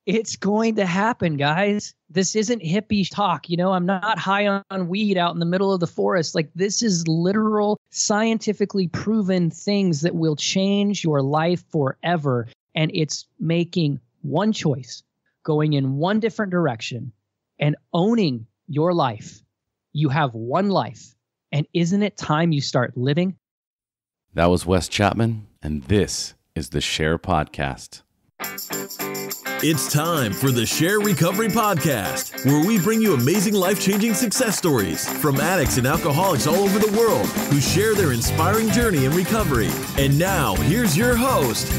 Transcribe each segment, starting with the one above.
It's going to happen, guys. This isn't hippie talk. I'm not high on weed out in the middle of the forest. Like, this is literal, scientifically proven things that will change your life forever. And it's making one choice, going in one different direction, and owning your life. You have one life. And isn't it time you start living? That was Wes Chapman, and this is the SHAIR Podcast. It's time for the SHAIR Recovery Podcast, where we bring you amazing life-changing success stories from addicts and alcoholics all over the world who share their inspiring journey in recovery. And now, here's your host,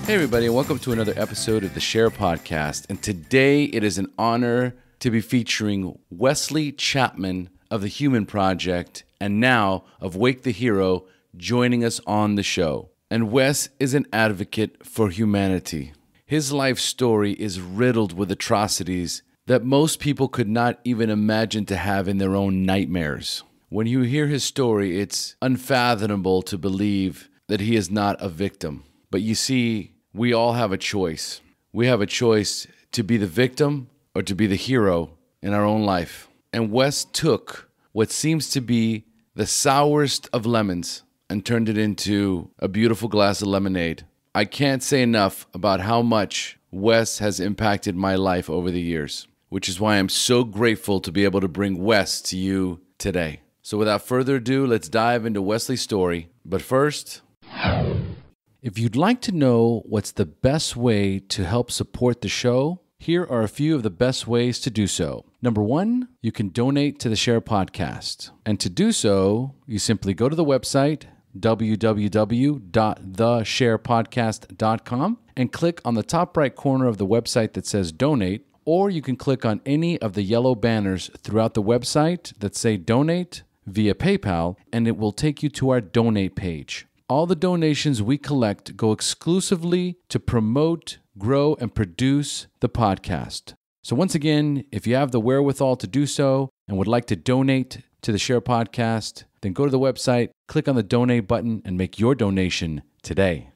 Hey everybody, and welcome to another episode of the SHAIR Podcast. And today it is an honor to be featuring Wesley Chapman of the Human Project and now of Wake the Hero joining us on the show. And Wes is an advocate for humanity. His life story is riddled with atrocities that most people could not even imagine to have in their own nightmares. When you hear his story, it's unfathomable to believe that he is not a victim. But you see, we all have a choice. We have a choice to be the victim or to be the hero in our own life. And Wes took what seems to be the sourest of lemons and turned it into a beautiful glass of lemonade. I can't say enough about how much Wes has impacted my life over the years, which is why I'm so grateful to be able to bring Wes to you today. So without further ado, let's dive into Wesley's story. But first, if you'd like to know what's the best way to help support the show, here are a few of the best ways to do so. Number one, you can donate to the SHAIR Podcast. And to do so, you simply go to the website, www.theshairpodcast.com, and click on the top right corner of the website that says donate, or you can click on any of the yellow banners throughout the website that say donate via PayPal, and it will take you to our donate page. All the donations we collect go exclusively to promote, grow, and produce the podcast. So once again, if you have the wherewithal to do so and would like to donate to the SHAIR Podcast, then go to the website, click on the donate button, and make your donation today.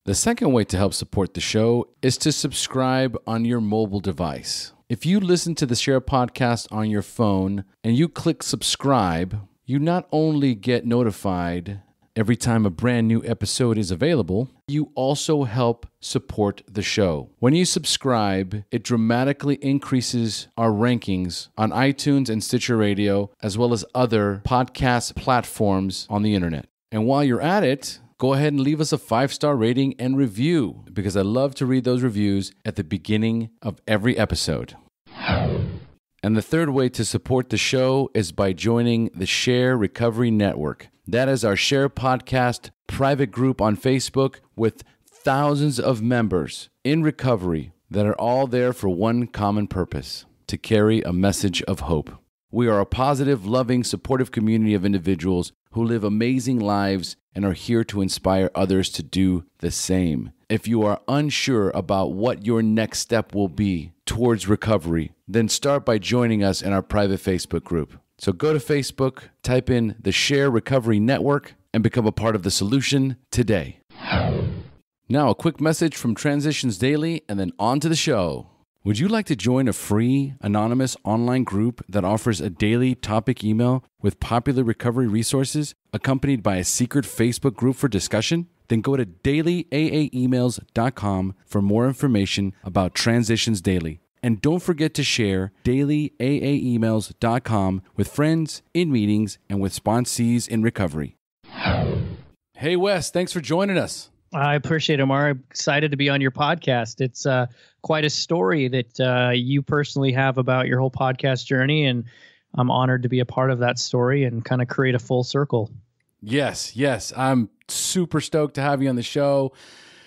The second way to help support the show is to subscribe on your mobile device. If you listen to the SHAIR Podcast on your phone and you click subscribe, you not only get notified every time a brand new episode is available, you also help support the show. When you subscribe, it dramatically increases our rankings on iTunes and Stitcher Radio, as well as other podcast platforms on the internet. And while you're at it, go ahead and leave us a 5-star rating and review, because I love to read those reviews at the beginning of every episode. And the third way to support the show is by joining the SHAIR Recovery Network. That is our SHAIR Podcast private group on Facebook with thousands of members in recovery that are all there for one common purpose: to carry a message of hope. We are a positive, loving, supportive community of individuals who live amazing lives and are here to inspire others to do the same. If you are unsure about what your next step will be towards recovery, then start by joining us in our private Facebook group. So go to Facebook, type in the SHAIR Recovery Network, and become a part of the solution today. Now, a quick message from Transitions Daily, and then on to the show. Would you like to join a free, anonymous online group that offers a daily topic email with popular recovery resources, accompanied by a secret Facebook group for discussion? Then go to dailyaaemails.com for more information about Transitions Daily. And don't forget to share dailyaaemails.com with friends, in meetings, and with sponsees in recovery. Hey, Wes, thanks for joining us. I appreciate it, Omar. I'm excited to be on your podcast. It's quite a story that you personally have about your whole podcast journey, and I'm honored to be a part of that story and kind of create a full circle. Yes. I'm super stoked to have you on the show.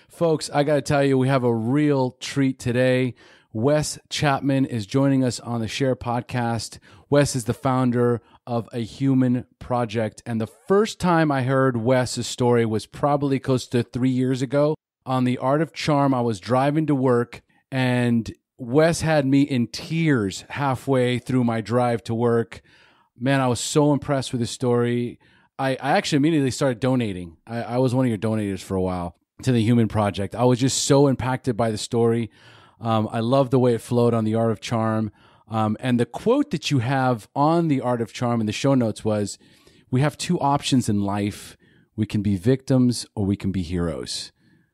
Folks, I got to tell you, we have a real treat today. Wes Chapman is joining us on the SHAIR Podcast. Wes is the founder of A Human Project. And the first time I heard Wes's story was probably close to 3 years ago. On the Art of Charm, I was driving to work, and Wes had me in tears halfway through my drive to work. Man, I was so impressed with his story. I actually immediately started donating. I was one of your donators for a while to the Human Project. I was just so impacted by the story. I love the way it flowed on The Art of Charm. And the quote that you have on The Art of Charm in the show notes was, we have two options in life. We can be victims or we can be heroes.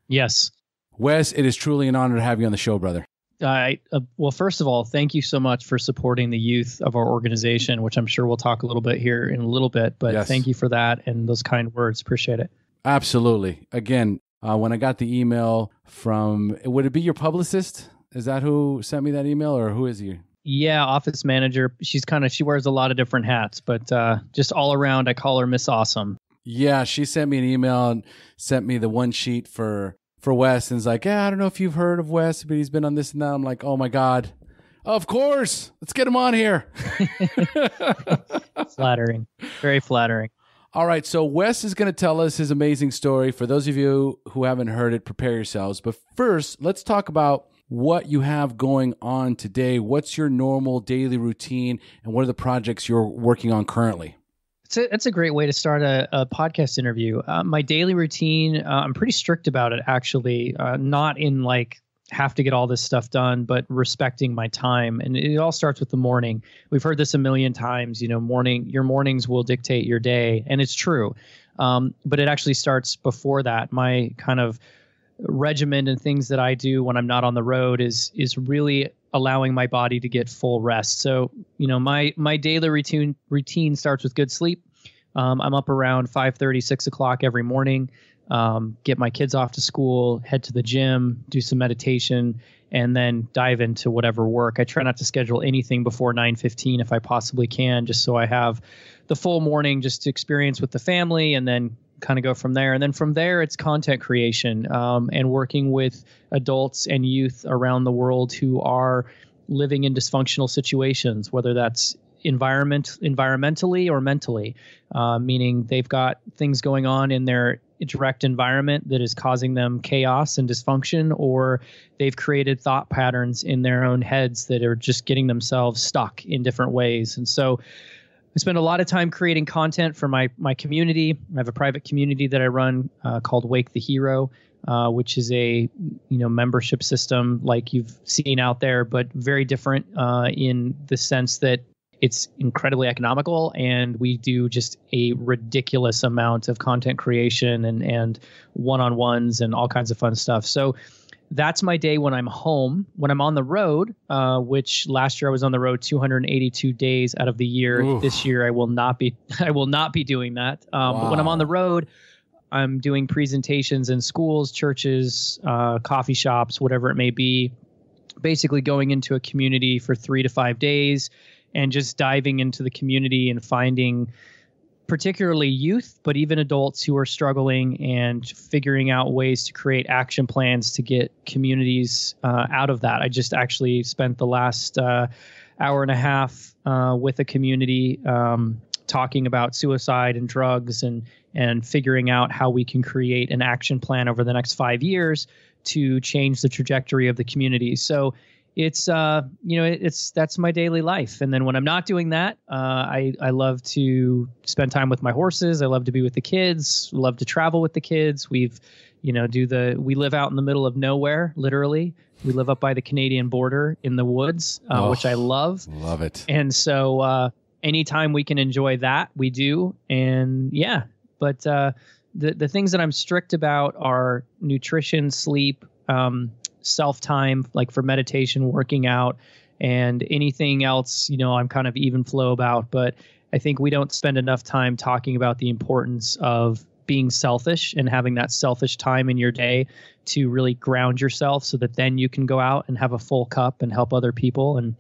Yes. Wes, it is truly an honor to have you on the show, brother. Well, first of all, thank you so much for supporting the youth of our organization, which I'm sure we'll talk a little bit here in a little bit. But Yes. Thank you for that and those kind words. Appreciate it. Absolutely. Again, when I got the email from, would it be your publicist? Is that who sent me that email, or who is he? Yeah, office manager. She wears a lot of different hats, but just all around, I call her Miss Awesome. Yeah, she sent me an email and sent me the one sheet for Wes, and is like, yeah, I don't know if you've heard of Wes, but he's been on this and that. I'm like, oh my God, of course, let's get him on here. Flattering, very flattering. All right, so Wes is going to tell us his amazing story. For those of you who haven't heard it, prepare yourselves. But first, let's talk about what you have going on today. What's your normal daily routine, and what are the projects you're working on currently? It's a great way to start a podcast interview. My daily routine, I'm pretty strict about it, actually, not in like have to get all this stuff done, but respecting my time. And it all starts with the morning. We've heard this a million times, your mornings will dictate your day. And it's true. But it actually starts before that. My kind of regimen and things that I do when I'm not on the road is really allowing my body to get full rest. So, my daily routine starts with good sleep. I'm up around 5:30, 6 o'clock every morning, get my kids off to school, head to the gym, do some meditation, and then dive into whatever work. I try not to schedule anything before 9:15 if I possibly can, just so I have the full morning just to experience with the family, and then kind of go from there. And then from there, it's content creation and working with adults and youth around the world who are living in dysfunctional situations, whether that's environmentally or mentally, meaning they've got things going on in their direct environment that is causing them chaos and dysfunction, or they've created thought patterns in their own heads that are just getting themselves stuck in different ways. And so I spend a lot of time creating content for my community. I have a private community that I run called Wake the Hero, which is a membership system like you've seen out there, but very different in the sense that it's incredibly economical, and we do just a ridiculous amount of content creation and one-on-ones and all kinds of fun stuff. So that's my day when I'm home. When I'm on the road, which last year I was on the road 282 days out of the year. Oof. This year I will not be doing that. But when I'm on the road, I'm doing presentations in schools, churches, coffee shops, whatever it may be, basically going into a community for 3 to 5 days and just diving into the community and finding particularly youth, but even adults who are struggling, and figuring out ways to create action plans to get communities out of that. I just actually spent the last hour and a half with a community talking about suicide and drugs, and figuring out how we can create an action plan over the next 5 years to change the trajectory of the community. So it's that's my daily life. And then when I'm not doing that, I love to spend time with my horses. I love to be with the kids, love to travel with the kids. We live out in the middle of nowhere, literally. We live up by the Canadian border in the woods, which I love. Love it. And so anytime we can enjoy that, we do. And yeah, but the things that I'm strict about are nutrition, sleep, self-time, like for meditation, working out, and anything else, I'm kind of even flow about. But I think we don't spend enough time talking about the importance of being selfish and having that selfish time in your day to really ground yourself, so that then you can go out and have a full cup and help other people and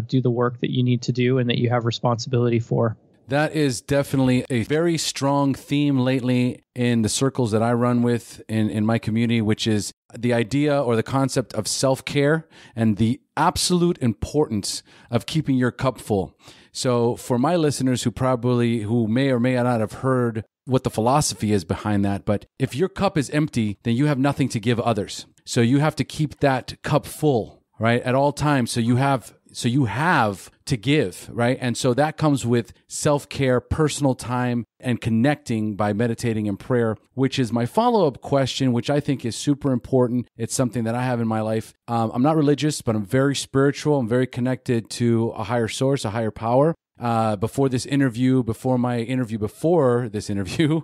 do the work that you need to do and that you have responsibility for. That is definitely a very strong theme lately in the circles that I run with in my community, which is the idea or the concept of self-care and the absolute importance of keeping your cup full. So for my listeners who may or may not have heard what the philosophy is behind that, but if your cup is empty, then you have nothing to give others. So you have to keep that cup full, right, at all times. So you have So you have to give, right? And so that comes with self-care, personal time, and connecting by meditating and prayer, which is my follow-up question, which I think is super important. It's something that I have in my life. I'm not religious, but I'm very spiritual. I'm very connected to a higher source, a higher power. Before this interview, before this interview,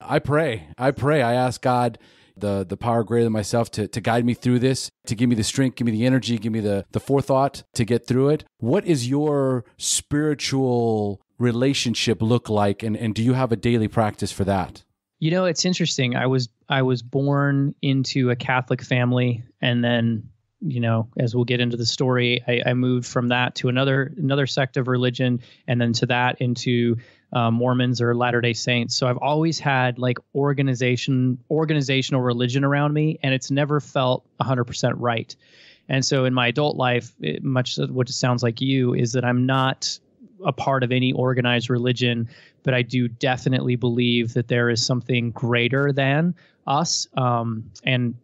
I pray. I ask God, the power greater than myself, to guide me through this, to give me the strength, give me the energy, give me the forethought to get through it. What is your spiritual relationship look like? And do you have a daily practice for that? You know, it's interesting. I was born into a Catholic family, and then, you know, as we'll get into the story, I moved from that to another sect of religion, and then to that into Mormons or Latter-day Saints. So I've always had like organizational religion around me, and it's never felt 100% right. And so in my adult life, much what it sounds like you is that I'm not a part of any organized religion, but I do definitely believe that there is something greater than us. And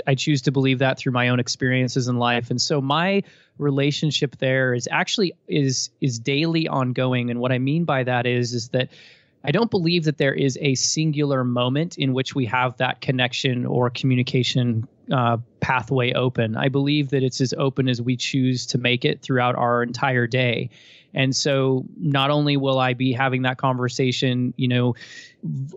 I choose to believe that through my own experiences in life. And so my relationship there is actually is daily ongoing. And what I mean by that is that I don't believe that there is a singular moment in which we have that connection or communication pathway open. I believe that it's as open as we choose to make it throughout our entire day. And so not only will I be having that conversation, you know,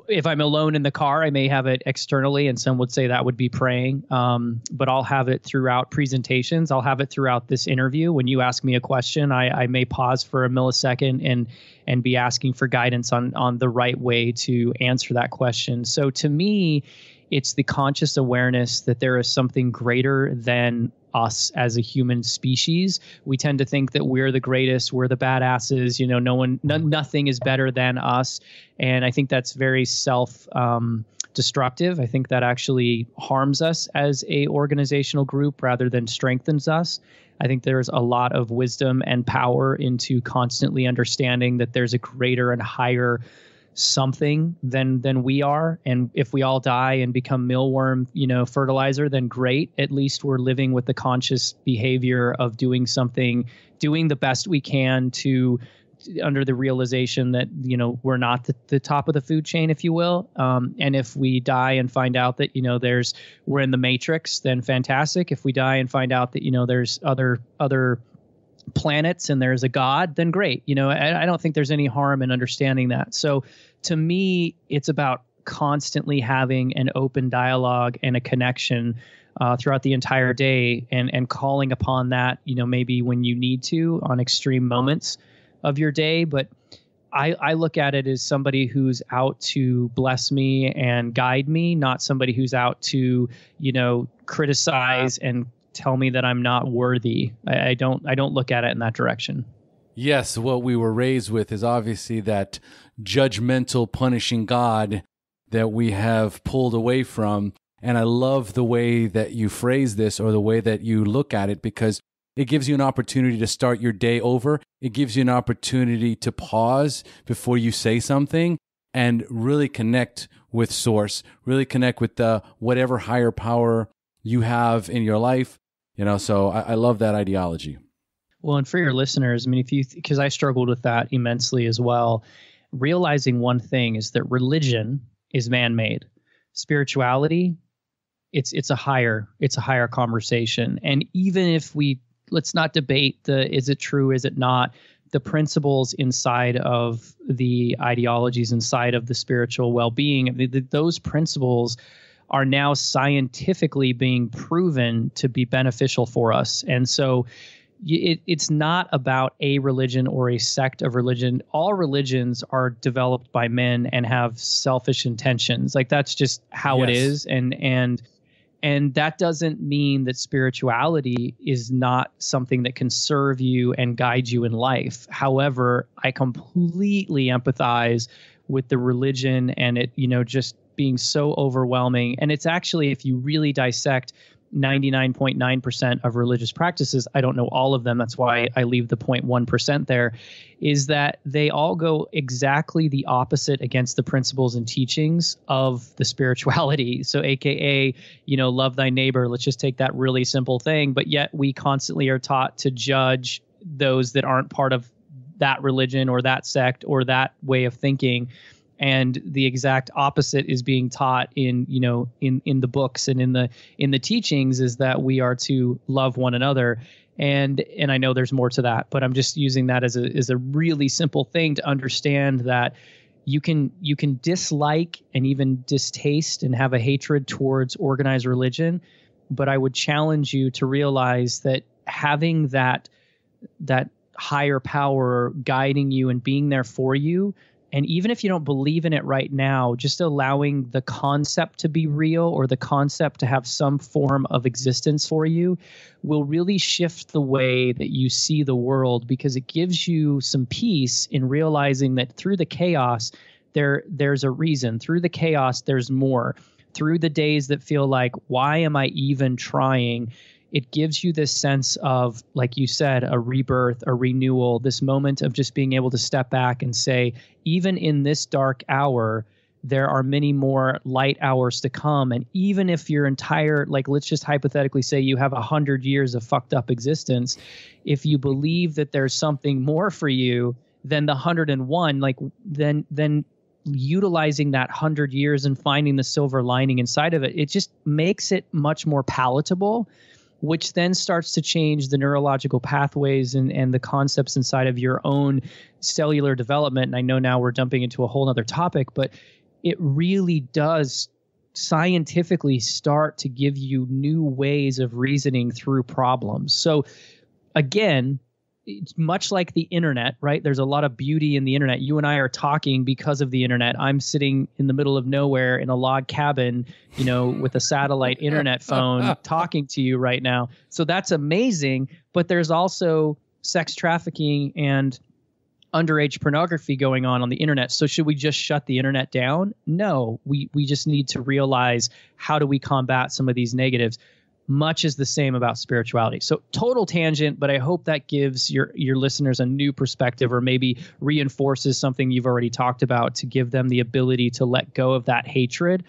if I'm alone in the car, I may have it externally, and some would say that would be praying. But I'll have it throughout presentations. I'll have it throughout this interview. When you ask me a question, I may pause for a millisecond and be asking for guidance on the right way to answer that question. So to me, it's the conscious awareness that there is something greater than us as a human species. We tend to think that we're the greatest, we're the badasses, you know, nothing is better than us. And I think that's very destructive. I think that actually harms us as a organizational group rather than strengthens us. I think there's a lot of wisdom and power into constantly understanding that there's a greater and higher something than we are. And if we all die and become mealworm, you know, fertilizer, then great. At least we're living with the conscious behavior of doing the best we can to under the realization that, you know, we're not the top of the food chain, if you will. And if we die and find out that, you know, we're in the matrix, then fantastic. If we die and find out that, you know, there's other planets and there's a God, then great. You know, I don't think there's any harm in understanding that. So to me, it's about constantly having an open dialogue and a connection throughout the entire day, and calling upon that, you know, maybe when you need to on extreme moments of your day. But I look at it as somebody who's out to bless me and guide me, not somebody who's out to, you know, criticize and tell me that I'm not worthy. I don't look at it in that direction. Yes, what we were raised with is obviously that judgmental, punishing God that we have pulled away from. And I love the way that you phrase this, or the way that you look at it, because it gives you an opportunity to start your day over. It gives you an opportunity to pause before you say something and really connect with Source, really connect with the whatever higher power you have in your life. You know, so I love that ideology. Well, and for your listeners, I mean, because I struggled with that immensely as well, realizing one thing is that religion is man-made. Spirituality, it's a higher conversation. And even if let's not debate is it true, is it not, the principles inside of the ideologies, inside of the spiritual well-being, those principles are now scientifically being proven to be beneficial for us. And so it's not about a religion or a sect of religion. All religions are developed by men and have selfish intentions. Like, that's just how it is. And that doesn't mean that spirituality is not something that can serve you and guide you in life. However, I completely empathize with the religion and it, you know, just being so overwhelming. And it's actually, if you really dissect 99.9% of religious practices, I don't know all of them, that's why I leave the 0.1% there, is that they all go exactly the opposite against the principles and teachings of the spirituality. So AKA, love thy neighbor. Let's just take that really simple thing. But yet we constantly are taught to judge those that aren't part of that religion or that sect or that way of thinking. And the exact opposite is being taught in the books and in the teachings, is that we are to love one another. And I know there's more to that, but I'm just using that as a really simple thing to understand that you can dislike and even distaste and have a hatred towards organized religion. But I would challenge you to realize that having that higher power guiding you and being there for you, and even if you don't believe in it right now, just allowing the concept to be real or the concept to have some form of existence for you will really shift the way that you see the world, because it gives you some peace in realizing that through the chaos, there's a reason. Through the chaos, there's more. Through the days that feel like, why am I even trying? It gives you this sense of, like you said, a rebirth, a renewal, this moment of just being able to step back and say, even in this dark hour, there are many more light hours to come. And even if your entire, let's just hypothetically say you have 100 years of fucked up existence, if you believe that there's something more for you than the 101, then utilizing that 100 years and finding the silver lining inside of it, it just makes it much more palatable, which then starts to change the neurological pathways and the concepts inside of your own cellular development. And I know now we're jumping into a whole other topic, but it really does scientifically start to give you new ways of reasoning through problems. So again, it's much like the internet, right? There's a lot of beauty in the internet. You and I are talking because of the internet. I'm sitting in the middle of nowhere in a log cabin, with a satellite internet phone talking to you right now. So that's amazing. But there's also sex trafficking and underage pornography going on the internet. So should we just shut the internet down? No, we just need to realize, how do we combat some of these negatives? Much is the same about spirituality. So total tangent, but I hope that gives your listeners a new perspective, or maybe reinforces something you've already talked about, to give them the ability to let go of that hatred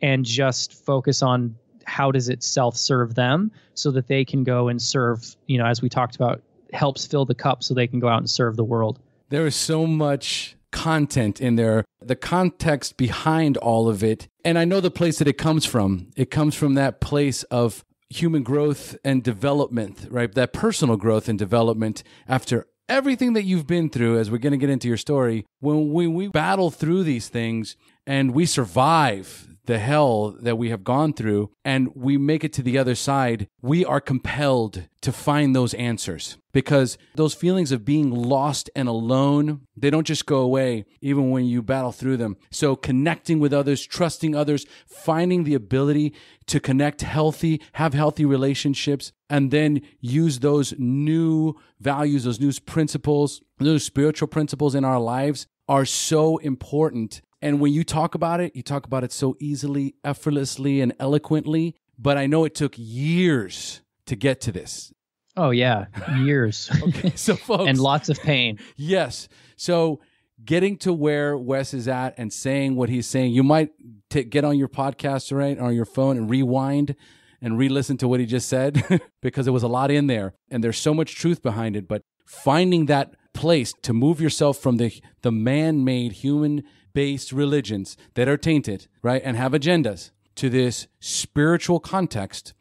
and just focus on how does it self-serve them, so that they can go and serve, as we talked about, helps fill the cup so they can go out and serve the world. There is so much content in there, the context behind all of it. And I know the place that it comes from. It comes from that place of human growth and development, right? That personal growth and development after everything that you've been through, as we're going to get into your story. When we battle through these things and we survive the hell that we have gone through and we make it to the other side, we are compelled to find those answers, because those feelings of being lost and alone, they don't just go away even when you battle through them. So connecting with others, trusting others, finding the ability to connect have healthy relationships, and then use those new values, those new principles, those spiritual principles in our lives are so important. And when you talk about it so easily, effortlessly, and eloquently. But I know it took years to get to this. Oh, yeah. Years. Okay, so folks. And lots of pain. Yes. So getting to where Wes is at and saying what he's saying, you might get on your podcast, right, on your phone and rewind and re-listen to what he just said, because there was a lot in there and there's so much truth behind it. But finding that place to move yourself from the man-made, human-based religions that are tainted, right, and have agendas, to this spiritual context,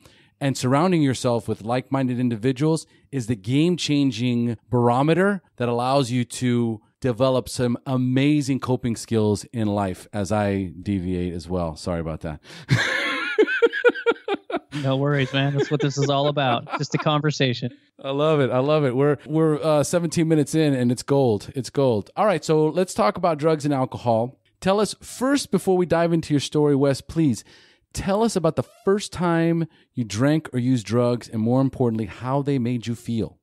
and surrounding yourself with like-minded individuals is the game-changing barometer that allows you to develop some amazing coping skills in life, as I deviate as well. Sorry about that. No worries, man. That's what this is all about. Just a conversation. I love it. I love it. We're 17 minutes in and it's gold. It's gold. All right. So let's talk about drugs and alcohol. Tell us first, before we dive into your story, Wes, please tell us about the first time you drank or used drugs, and more importantly, how they made you feel.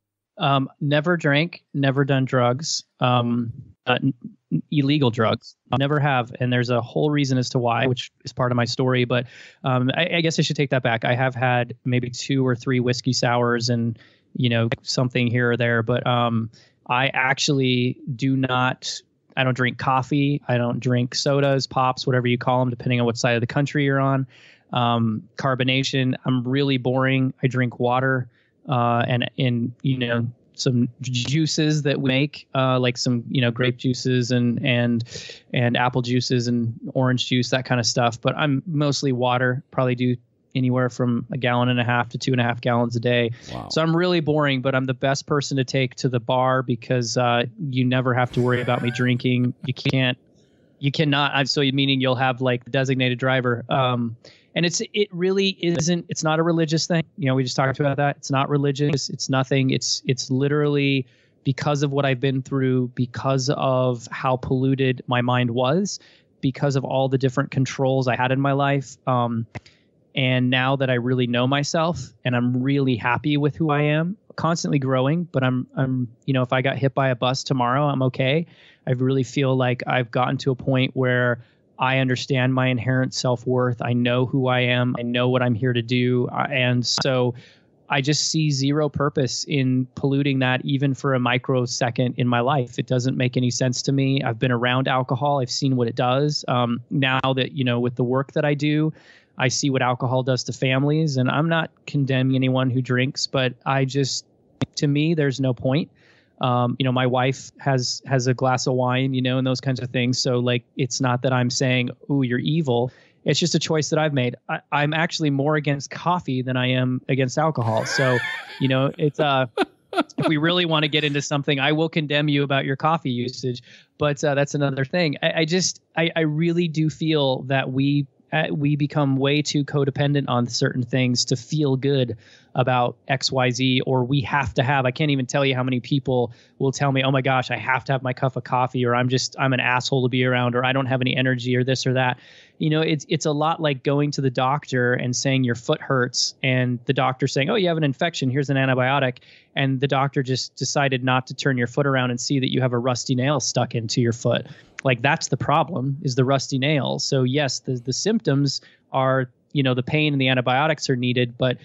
Never drank, never done drugs. illegal drugs. I never have. And there's a whole reason as to why, which is part of my story. But I guess I should take that back. I have had maybe 2 or 3 whiskey sours and, something here or there. But I actually I don't drink coffee. I don't drink sodas, pops, whatever you call them, depending on what side of the country you're on. Carbonation. I'm really boring. I drink water and some juices that we make, like some, grape juices and apple juices and orange juice, that kind of stuff. But I'm mostly water, probably do anywhere from 1.5 gallons to 2.5 gallons a day. Wow. So I'm really boring, but I'm the best person to take to the bar because you never have to worry about me drinking. You cannot. So meaning you'll have like the designated driver. And it really isn't, it's not a religious thing. We just talked about that. It's not religious. It's nothing. It's literally because of what I've been through, because of how polluted my mind was, because of all the different controls I had in my life. And now that I really know myself and I'm really happy with who I am, constantly growing, but I'm if I got hit by a bus tomorrow, I'm okay. I really feel like I've gotten to a point where I understand my inherent self-worth. I know who I am. I know what I'm here to do. And so I just see zero purpose in polluting that even for a microsecond in my life. It doesn't make any sense to me. I've been around alcohol. I've seen what it does. Now that, with the work that I do, I see what alcohol does to families. And I'm not condemning anyone who drinks, but to me, there's no point. My wife has a glass of wine, and those kinds of things. So like, it's not that I'm saying, "Ooh, you're evil." It's just a choice that I've made. I'm actually more against coffee than I am against alcohol. So, it's if we really want to get into something, I will condemn you about your coffee usage, but that's another thing. I really do feel that we become way too codependent on certain things to feel good about XYZ, or we have to have. I can't even tell you how many people will tell me, "Oh my gosh, I have to have my cup of coffee," or I'm an asshole to be around, or I don't have any energy, or this or that. It's a lot like going to the doctor and saying your foot hurts, and the doctor saying, "Oh, you have an infection. Here's an antibiotic." And the doctor just decided not to turn your foot around and see that you have a rusty nail stuck into your foot. Like, that's the problem, is the rusty nail. So yes, the symptoms are, the pain and the antibiotics are needed, but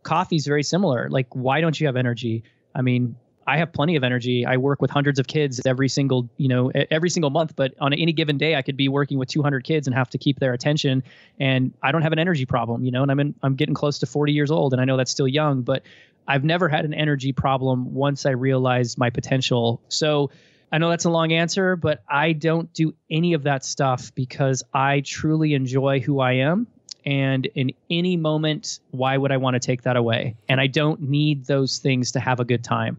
coffee is very similar. Like, why don't you have energy? I mean, I have plenty of energy. I work with hundreds of kids every single month, but on any given day, I could be working with 200 kids and have to keep their attention. And I don't have an energy problem, and I'm getting close to 40 years old, and I know that's still young, but I've never had an energy problem once I realized my potential. So I know that's a long answer, but I don't do any of that stuff because I truly enjoy who I am. And in any moment, why would I want to take that away? And I don't need those things to have a good time.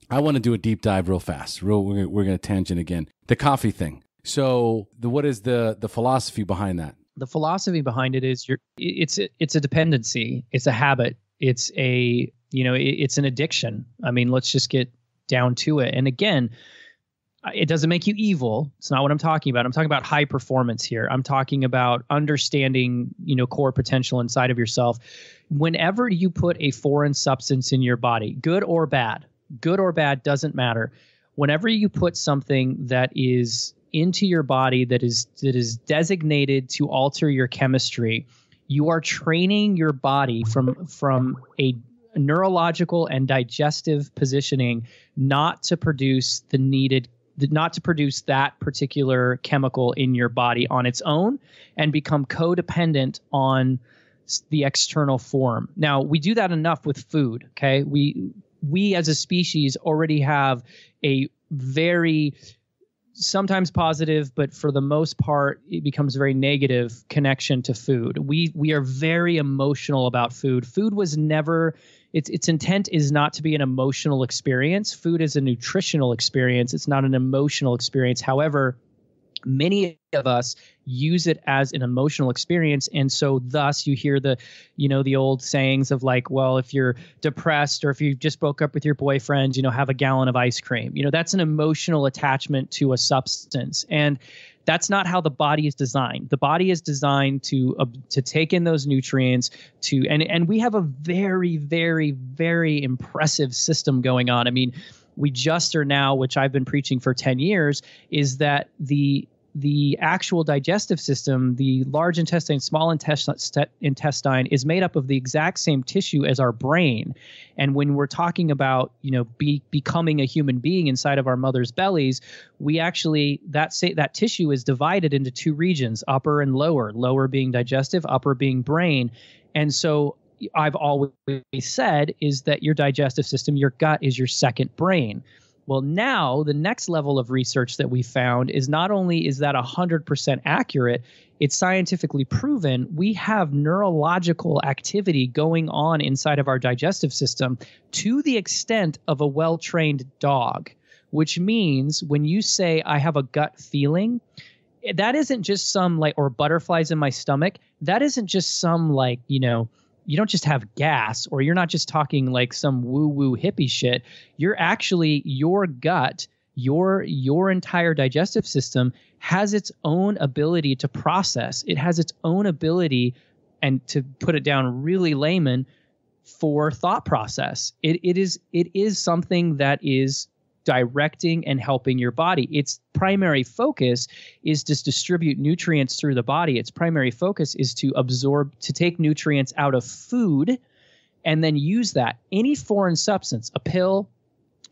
I want to do a deep dive real fast. We're going to tangent again. The coffee thing. So what is the philosophy behind that? The philosophy behind it is it's a dependency. It's a habit. It's it's an addiction. I mean, let's just get down to it. And again, it doesn't make you evil. It's not what I'm talking about. I'm talking about high performance here. I'm talking about understanding, core potential inside of yourself. Whenever you put a foreign substance in your body, good or bad doesn't matter. Whenever you put something that is into your body that is designated to alter your chemistry, you are training your body from a neurological and digestive positioning not to produce that particular chemical in your body on its own and become codependent on the external form. Now, we do that enough with food, okay? We as a species already have a very sometimes positive, but for the most part, it becomes very negative connection to food. We are very emotional about food. Food was never, its intent is not to be an emotional experience. Food is a nutritional experience. It's not an emotional experience. However, many of us use it as an emotional experience. And so thus you hear the old sayings of like, well, if you're depressed or if you just broke up with your boyfriend, have a gallon of ice cream. That's an emotional attachment to a substance. And that's not how the body is designed. The body is designed to take in those nutrients and we have a very, very, very impressive system going on. I mean, we just are now, which I've been preaching for 10 years, is that the actual digestive system, the large intestine, small intestine is made up of the exact same tissue as our brain. And when we're talking about, becoming a human being inside of our mother's bellies, we actually, that tissue is divided into two regions, upper and lower being digestive, upper being brain. And so I've always said is that your digestive system, your gut, is your second brain. Well, now the next level of research that we found is not only is that 100% accurate, it's scientifically proven. We have neurological activity going on inside of our digestive system to the extent of a well-trained dog, which means when you say, I have a gut feeling, that isn't just some or butterflies in my stomach. That isn't just some you don't just have gas, or you're not just talking like some woo-woo hippie shit. You're actually, your gut, your entire digestive system has its own ability to process. It has its own ability, and to put it down really layman, for thought process. It is something that is directing and helping your body. Its primary focus is to distribute nutrients through the body. Its primary focus is to take nutrients out of food and then use that. Any foreign substance, a pill,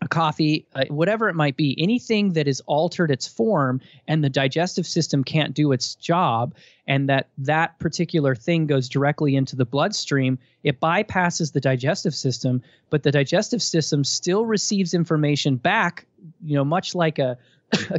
a coffee, whatever it might be, anything that is altered its form and the digestive system can't do its job, and that particular thing goes directly into the bloodstream, it bypasses the digestive system, but the digestive system still receives information back, much like a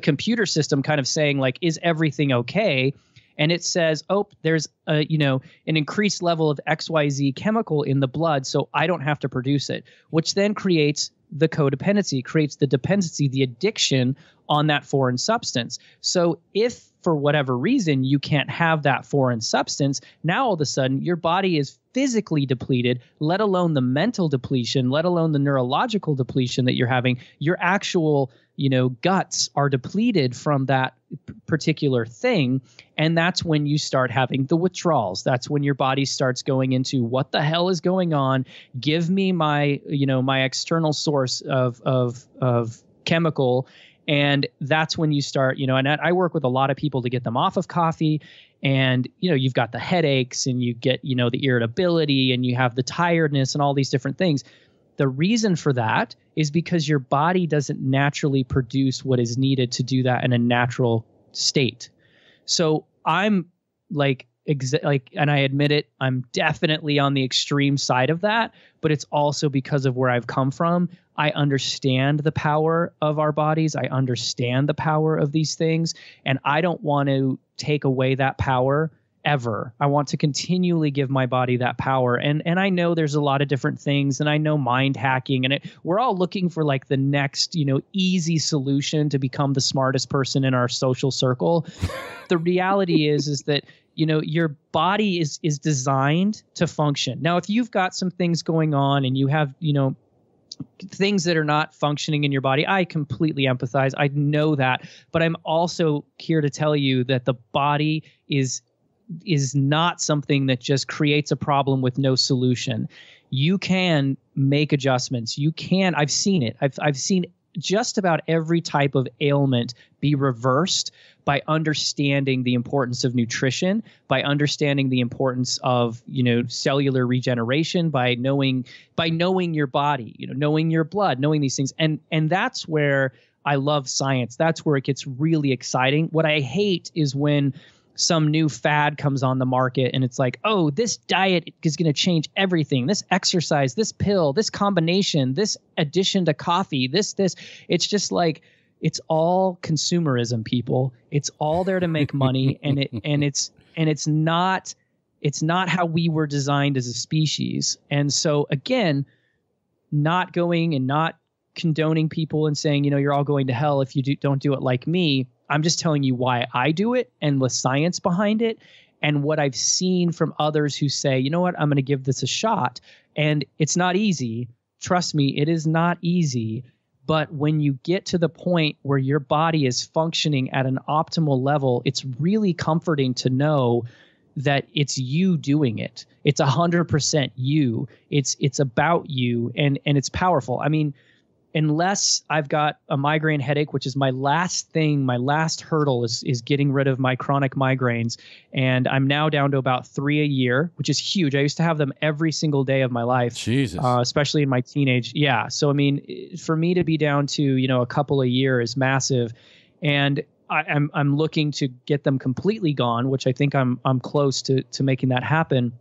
computer system kind of saying is everything okay? And it says, oh, there's an increased level of XYZ chemical in the blood, so I don't have to produce it, which then creates the codependency, creates the dependency, the addiction on that foreign substance. So if for whatever reason you can't have that foreign substance, now all of a sudden your body is physically depleted, let alone the mental depletion, let alone the neurological depletion that you're having. Your actual, guts are depleted from that particular thing. And that's when you start having the withdrawals. That's when your body starts going into, what the hell is going on? Give me my, my external source of chemical. And that's when you start, and I work with a lot of people to get them off of coffee. And, you've got the headaches, and you get, the irritability, and you have the tiredness and all these different things. The reason for that is because your body doesn't naturally produce what is needed to do that in a natural state. So I'm and I admit it, I'm definitely on the extreme side of that, but it's also because of where I've come from. I understand the power of our bodies. I understand the power of these things, and I don't want to take away that power ever. I want to continually give my body that power. And I know there's a lot of different things, and I know mind hacking, and we're all looking for the next, easy solution to become the smartest person in our social circle. The reality is that, your body is designed to function. Now, if you've got some things going on and you have, things that are not functioning in your body, I completely empathize. I know that, but I'm also here to tell you that the body is not something that just creates a problem with no solution. You can make adjustments. I've seen it. I've seen just about every type of ailment be reversed by understanding the importance of nutrition, by understanding the importance of, cellular regeneration, by knowing your body, knowing your blood, knowing these things. And that's where I love science. That's where it gets really exciting. What I hate is when some new fad comes on the market and it's like, oh, this diet is going to change everything. This exercise, this pill, this combination, this addition to coffee, this, it's just it's all consumerism, people. It's all there to make money. and it's not how we were designed as a species. And so again, not going and not condoning people and saying, you're all going to hell if you don't do it like me. I'm just telling you why I do it and the science behind it and what I've seen from others who say, you know what, I'm going to give this a shot. And it's not easy. Trust me, it is not easy. But when you get to the point where your body is functioning at an optimal level, it's really comforting to know that it's you doing it. It's 100% you. It's about you, and it's powerful. I mean, unless I've got a migraine headache, which is my last thing, my last hurdle is getting rid of my chronic migraines. And I'm now down to about 3 a year, which is huge. I used to have them every single day of my life, Jesus. Especially in my teenage. Yeah. So, I mean, for me to be down to, you know, a couple a year is massive. And I'm looking to get them completely gone, which I think I'm close to making that happen.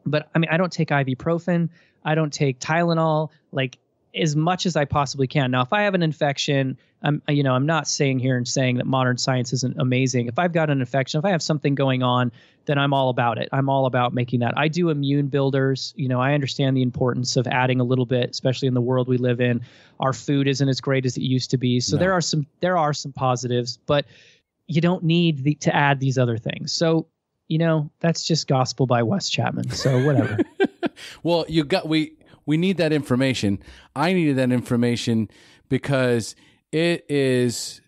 But I mean, I don't take ibuprofen. I don't take Tylenol, like as much as I possibly can. Now, if I have an infection, I'm not saying that modern science isn't amazing. If I've got an infection, if I have something going on, then I'm all about it. I'm all about making that. I do immune builders. You know, I understand the importance of adding a little bit, especially in the world we live in. Our food isn't as great as it used to be. So there are some positives, but you don't need to add these other things. So, you know, that's just gospel by Wes Chapman. So whatever. Well, we need that information. I needed that information because it is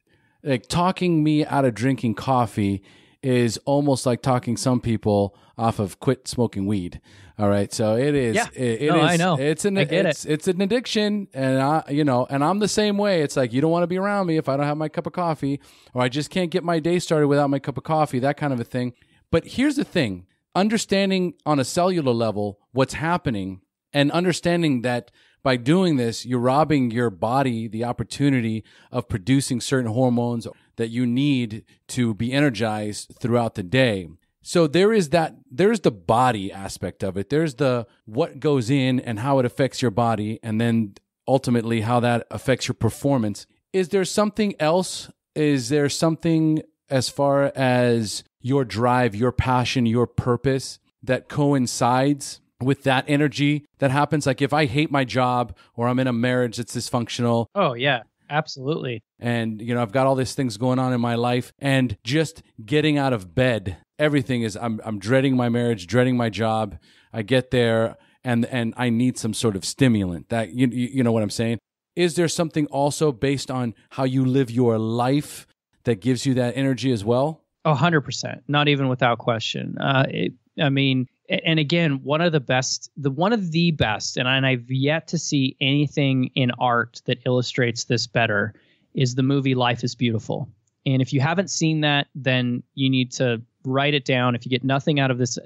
like talking me out of drinking coffee is almost like talking some people off of quit smoking weed. All right. So it is. Yeah. I know. It's an addiction. And I'm the same way. It's like, you don't want to be around me if I don't have my cup of coffee, or I just can't get my day started without my cup of coffee, that kind of a thing. But here's the thing, understanding on a cellular level what's happening, and understanding that by doing this, you're robbing your body the opportunity of producing certain hormones that you need to be energized throughout the day. So there's the body aspect of it. There's the what goes in and how it affects your body, and then ultimately how that affects your performance. Is there something else? Is there something as far as your drive, your passion, your purpose that coincides with that energy that happens? Like if I hate my job or I'm in a marriage that's dysfunctional. Oh yeah, absolutely. And you know, I've got all these things going on in my life, and just getting out of bed, everything is, I'm dreading my marriage, dreading my job. I get there and I need some sort of stimulant. That you know what I'm saying? Is there something also based on how you live your life that gives you that energy as well? 100%, not even without question. And again, one of the best, and I've yet to see anything in art that illustrates this better, is the movie Life is Beautiful. And if you haven't seen that, then you need to write it down. If you get nothing out of this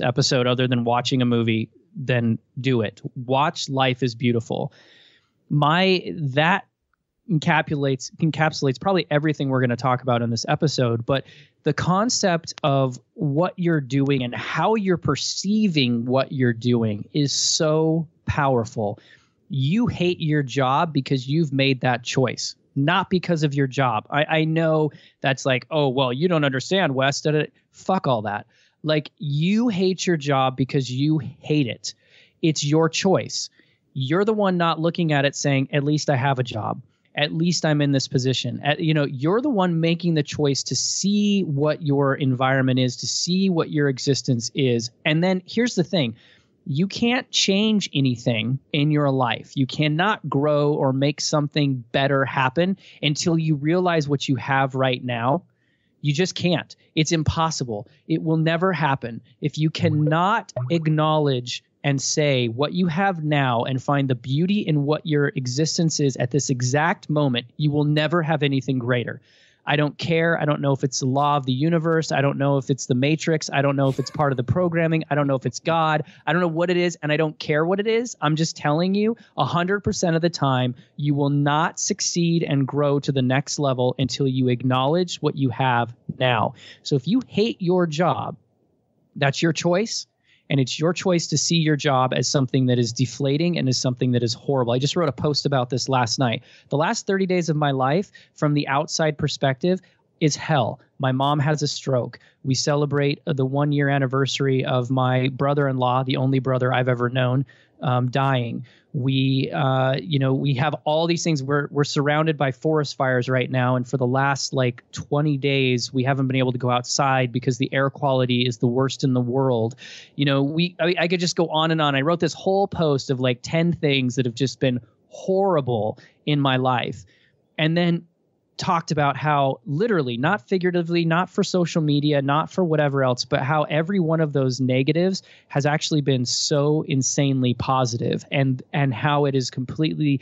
episode other than watching a movie, then do it. Watch Life is Beautiful. That encapsulates probably everything we're going to talk about in this episode, but the concept of what you're doing and how you're perceiving what you're doing is so powerful. You hate your job because you've made that choice, not because of your job. I know that's like, oh, well, you don't understand, Wes. Fuck all that. Like, you hate your job because you hate it. It's your choice. You're the one not looking at it saying, at least I have a job. At least I'm in this position. You're the one making the choice to see what your environment is, to see what your existence is. And then here's the thing. You can't change anything in your life. You cannot grow or make something better happen until you realize what you have right now. You just can't. It's impossible. It will never happen. If you cannot acknowledge and say what you have now and find the beauty in what your existence is at this exact moment, you will never have anything greater. I don't care. I don't know if it's the law of the universe. I don't know if it's the matrix. I don't know if it's part of the programming. I don't know if it's God. I don't know what it is, and I don't care what it is. I'm just telling you 100% of the time, you will not succeed and grow to the next level until you acknowledge what you have now. So if you hate your job, that's your choice. And it's your choice to see your job as something that is deflating and as something that is horrible. I just wrote a post about this last night. The last 30 days of my life, from the outside perspective, is hell. My mom has a stroke. We celebrate the 1-year anniversary of my brother-in-law, the only brother I've ever known, dying. We have all these things. We're surrounded by forest fires right now. And for the last 20 days, we haven't been able to go outside because the air quality is the worst in the world. I could just go on and on. I wrote this whole post of 10 things that have just been horrible in my life. And then talked about how literally, not figuratively, not for social media, not for whatever else, but how every one of those negatives has actually been so insanely positive, and how it is completely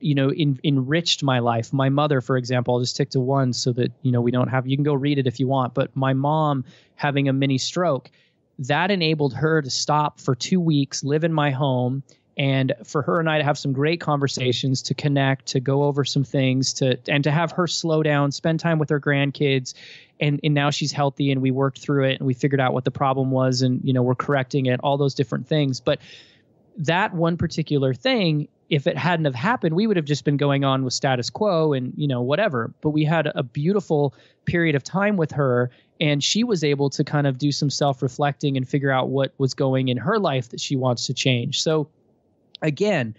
enriched my life. My mother, for example, I'll just stick to one so that, we don't have, you can go read it if you want, but my mom having a mini stroke, that enabled her to stop for 2 weeks, live in my home, and for her and I to have some great conversations, to connect, to go over some things, and to have her slow down, spend time with her grandkids. And now she's healthy, and we worked through it, and we figured out what the problem was, and, we're correcting it, all those different things. But that one particular thing, if it hadn't have happened, we would have just been going on with status quo and, whatever. But we had a beautiful period of time with her, and she was able to kind of do some self-reflecting and figure out what was going in her life that she wants to change. So again,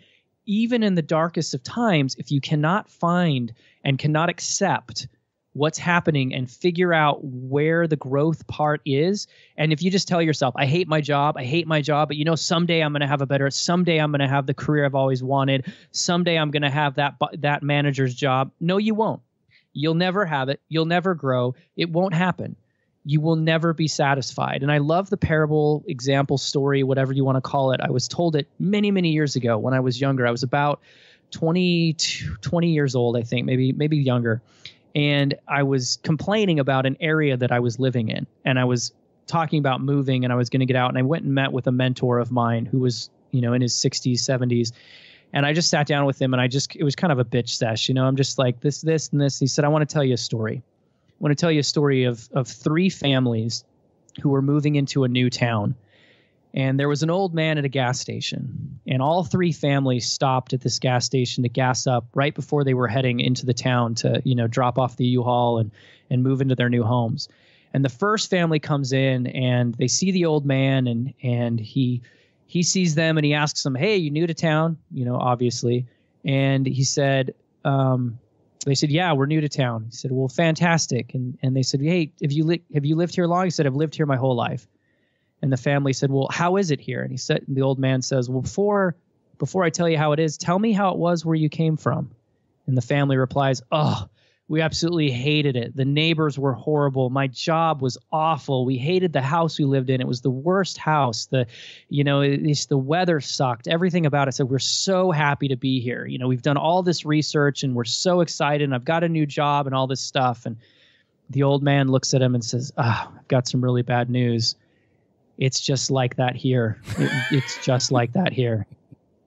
even in the darkest of times, if you cannot find and cannot accept what's happening and figure out where the growth part is. And if you just tell yourself, I hate my job, but someday I'm going to have someday I'm going to have the career I've always wanted. Someday I'm going to have that manager's job. No, you won't. You'll never have it. You'll never grow. It won't happen. You will never be satisfied. And I love the parable, example, story, whatever you want to call it. I was told it many, many years ago when I was younger. I was about 20 years old, I think, maybe younger. And I was complaining about an area that I was living in, and I was talking about moving, and I was going to get out. And I went and met with a mentor of mine who was, in his 60s, 70s. And I just sat down with him, and it was kind of a bitch sesh. I'm just like this, and this. He said, I want to tell you a story. I want to tell you a story of 3 families who were moving into a new town. And there was an old man at a gas station, and all 3 families stopped at this gas station to gas up right before they were heading into the town to, drop off the U-Haul and move into their new homes. And the first family comes in, and they see the old man, and he sees them, and he asks them, hey, you new to town? Obviously. And he said, they said, yeah, we're new to town. He said, well, fantastic. And they said, hey, have you lived here long? He said, I've lived here my whole life. And the family said, well, how is it here? And the old man says, well, before I tell you how it is, tell me how it was where you came from. And the family replies, oh, we absolutely hated it. The neighbors were horrible. My job was awful. We hated the house we lived in. It was the worst house. The weather sucked. Everything about it. So we're so happy to be here. We've done all this research, and we're so excited, and I've got a new job and all this stuff. And the old man looks at him and says, I've got some really bad news. It's just like that here. It's just like that here.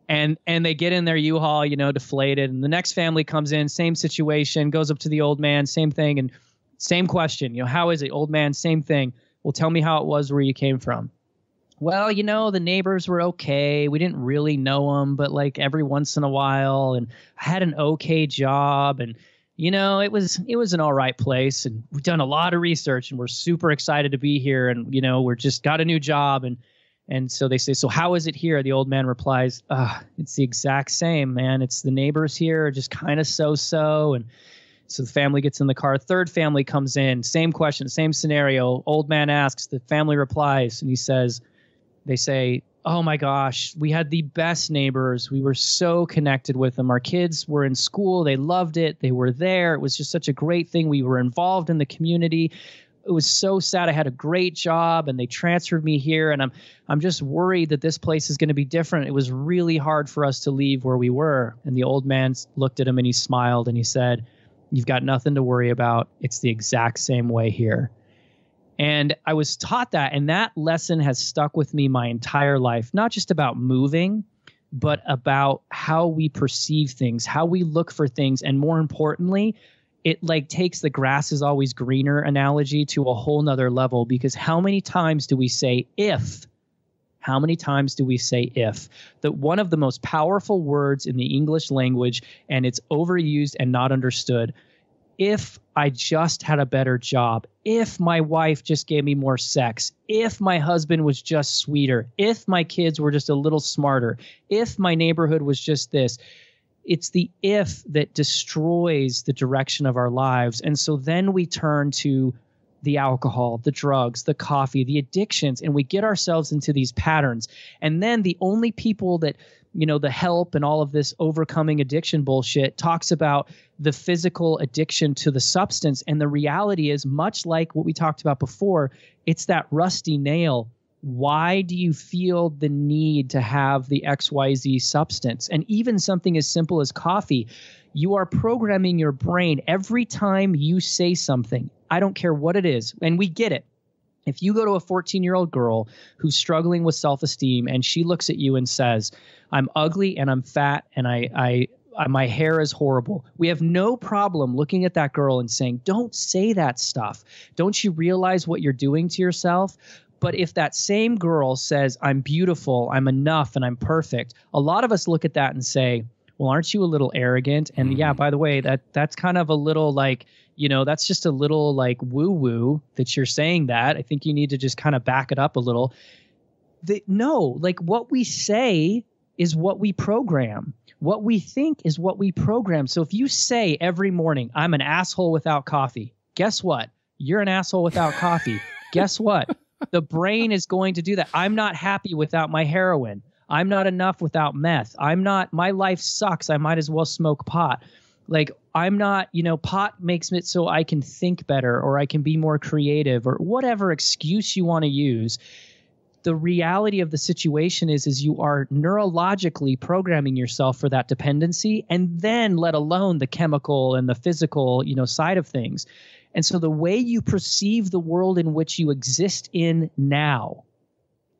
And they get in their U-Haul, deflated. And the next family comes in, same situation, goes up to the old man, same thing. And same question, how is it? Old man, same thing. Well, tell me how it was where you came from. Well, the neighbors were okay. We didn't really know them, but like every once in a while. And I had an okay job, and it was an all right place, and we've done a lot of research, and we're super excited to be here. And, we're just got a new job. And so they say, so how is it here? The old man replies, it's the exact same, man. It's the neighbors here are just kind of so. And so the family gets in the car. Third family comes in, same question, same scenario. Old man asks, the family replies, and they say, oh my gosh, we had the best neighbors. We were so connected with them. Our kids were in school. They loved it. They were there. It was just such a great thing. We were involved in the community. It was so sad. I had a great job, and they transferred me here. And I'm just worried that this place is going to be different. It was really hard for us to leave where we were. And the old man looked at him, and he smiled, and he said, you've got nothing to worry about. It's the exact same way here. And I was taught that, and that lesson has stuck with me my entire life, not just about moving, but about how we perceive things, how we look for things. And more importantly, it takes the grass is always greener analogy to a whole nother level, because how many times do we say if? How many times do we say if? That one of the most powerful words in the English language, and it's overused and not understood. If I just had a better job, if my wife just gave me more sex, if my husband was just sweeter, if my kids were just a little smarter, if my neighborhood was just this. It's the if that destroys the direction of our lives. And so then we turn to the alcohol, the drugs, the coffee, the addictions, and we get ourselves into these patterns. And then the only people that, the help and all of this overcoming addiction bullshit talks about the physical addiction to the substance. And the reality is, much like what we talked about before, it's that rusty nail why do you feel the need to have the XYZ substance? And even something as simple as coffee, you are programming your brain every time you say something. I don't care what it is. And we get it. If you go to a 14-year-old girl who's struggling with self-esteem and she looks at you and says, I'm ugly and I'm fat and my hair is horrible, we have no problem looking at that girl and saying, don't say that stuff. Don't you realize what you're doing to yourself? But if that same girl says, I'm beautiful, I'm enough, and I'm perfect, a lot of us look at that and say, well, aren't you a little arrogant? And yeah, by the way, that's kind of a little like, that's just a little like woo-woo that you're saying that. I think you need to just kind of back it up a little. No, like what we say is what we program. What we think is what we program. So if you say every morning, I'm an asshole without coffee, guess what? You're an asshole without coffee. Guess what? The brain is going to do that. I'm not happy without my heroin. I'm not enough without meth. My life sucks. I might as well smoke pot. Like I'm not, pot makes it so I can think better or I can be more creative or whatever excuse you want to use. The reality of the situation is you are neurologically programming yourself for that dependency, and then let alone the chemical and the physical, side of things. And so the way you perceive the world in which you exist in now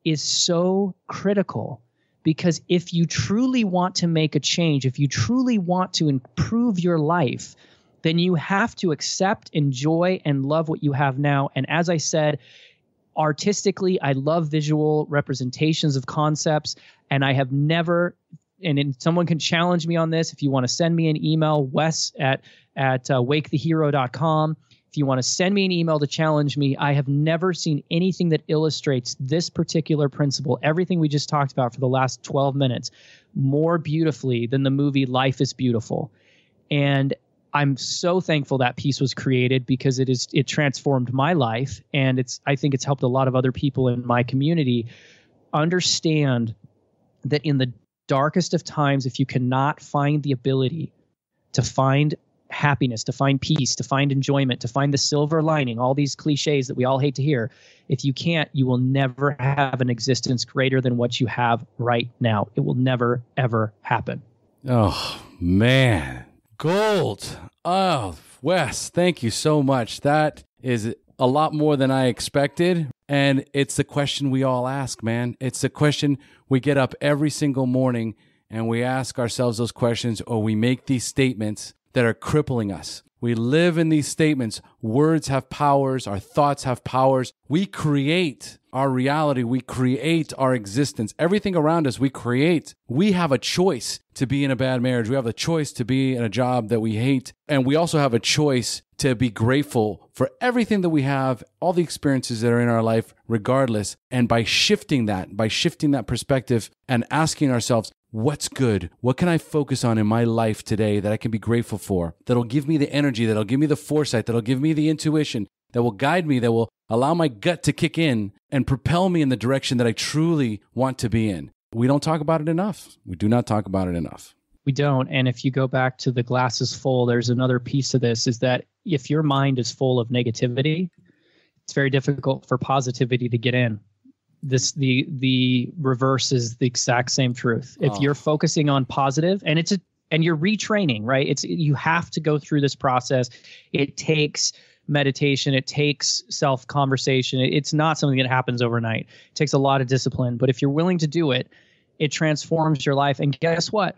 is so critical, because if you truly want to make a change, if you truly want to improve your life, then you have to accept, enjoy, and love what you have now. And as I said, artistically, I love visual representations of concepts, and I have never, someone can challenge me on this. If you want to send me an email, Wes at wakethehero.com. If you want to send me an email to challenge me, I have never seen anything that illustrates this particular principle, everything we just talked about for the last 12 minutes, more beautifully than the movie Life is Beautiful. And I'm so thankful that piece was created, because it transformed my life, and I think it's helped a lot of other people in my community understand that in the darkest of times, if you cannot find the ability to find happiness, to find peace, to find enjoyment, to find the silver lining, all these cliches that we all hate to hear, if you can't, you will never have an existence greater than what you have right now. It will never, ever happen. Oh, man. Gold. Oh, Wes, thank you so much. That is a lot more than I expected. And it's the question we all ask, man. It's the question we get up every single morning and we ask ourselves those questions, or we make these statements that are crippling us. We live in these statements. Words have powers. Our thoughts have powers. We create our reality. We create our existence. Everything around us, we create. We have a choice to be in a bad marriage. We have a choice to be in a job that we hate. And we also have a choice to be grateful for everything that we have, all the experiences that are in our life, regardless. And by shifting that perspective and asking ourselves, what's good? What can I focus on in my life today that I can be grateful for? That'll give me the energy, that'll give me the foresight, that'll give me the intuition, that will guide me, that will allow my gut to kick in and propel me in the direction that I truly want to be in. We don't talk about it enough. We do not talk about it enough. We don't. And if you go back to the glass is full, there's another piece of this, is that if your mind is full of negativity, it's very difficult for positivity to get in. The reverse is the exact same truth. If you're focusing on positive, and you're retraining, right? You have to go through this process. It takes meditation. It takes self-conversation. It's not something that happens overnight. It takes a lot of discipline. But if you're willing to do it, it transforms your life. And guess what?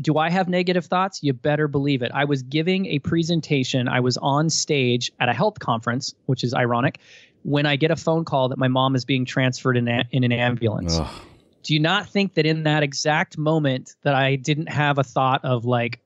Do I have negative thoughts? You better believe it. I was giving a presentation. I was on stage at a health conference, which is ironic, when I get a phone call that my mom is being transferred in an ambulance. Ugh. Do you not think that in that exact moment that I didn't have a thought of like,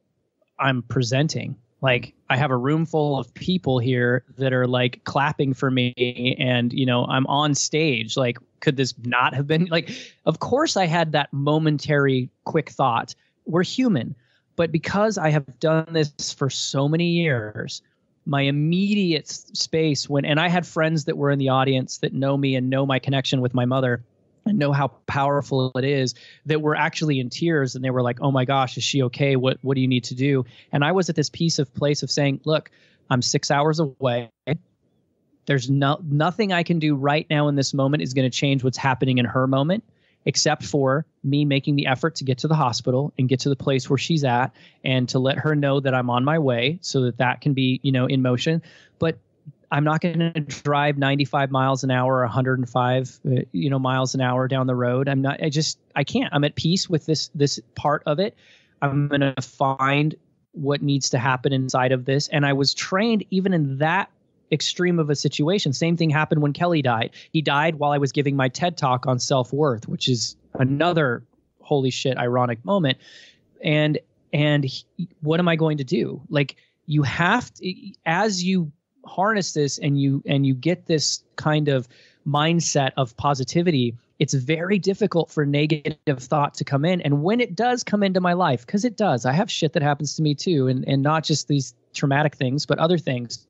I'm presenting, like I have a room full of people here that are like clapping for me, and I'm on stage, like, could this not have been like, of course I had that momentary quick thought. We're human. But because I have done this for so many years, my immediate space and I had friends that were in the audience that know me and know my connection with my mother and know how powerful it is, that were actually in tears, and they were like, oh my gosh, is she okay? What do you need to do? And I was at this place of saying, look, I'm 6 hours away. There's nothing I can do right now in this moment is going to change what's happening in her moment, except for me making the effort to get to the hospital and get to the place where she's at and to let her know that I'm on my way so that that can be, in motion. But I'm not going to drive 95 miles an hour, 105, miles an hour down the road. I can't. I'm at peace with this part of it. I'm going to find what needs to happen inside of this. And I was trained even in that extreme of a situation. Same thing happened when Kelly died. He died while I was giving my TED talk on self-worth, which is another holy shit ironic moment. And what am I going to do? Like, you have to, as you harness this and you get this kind of mindset of positivity, it's very difficult for negative thought to come in. And when it does come into my life, because it does, I have shit that happens to me too, and not just these traumatic things, but other things.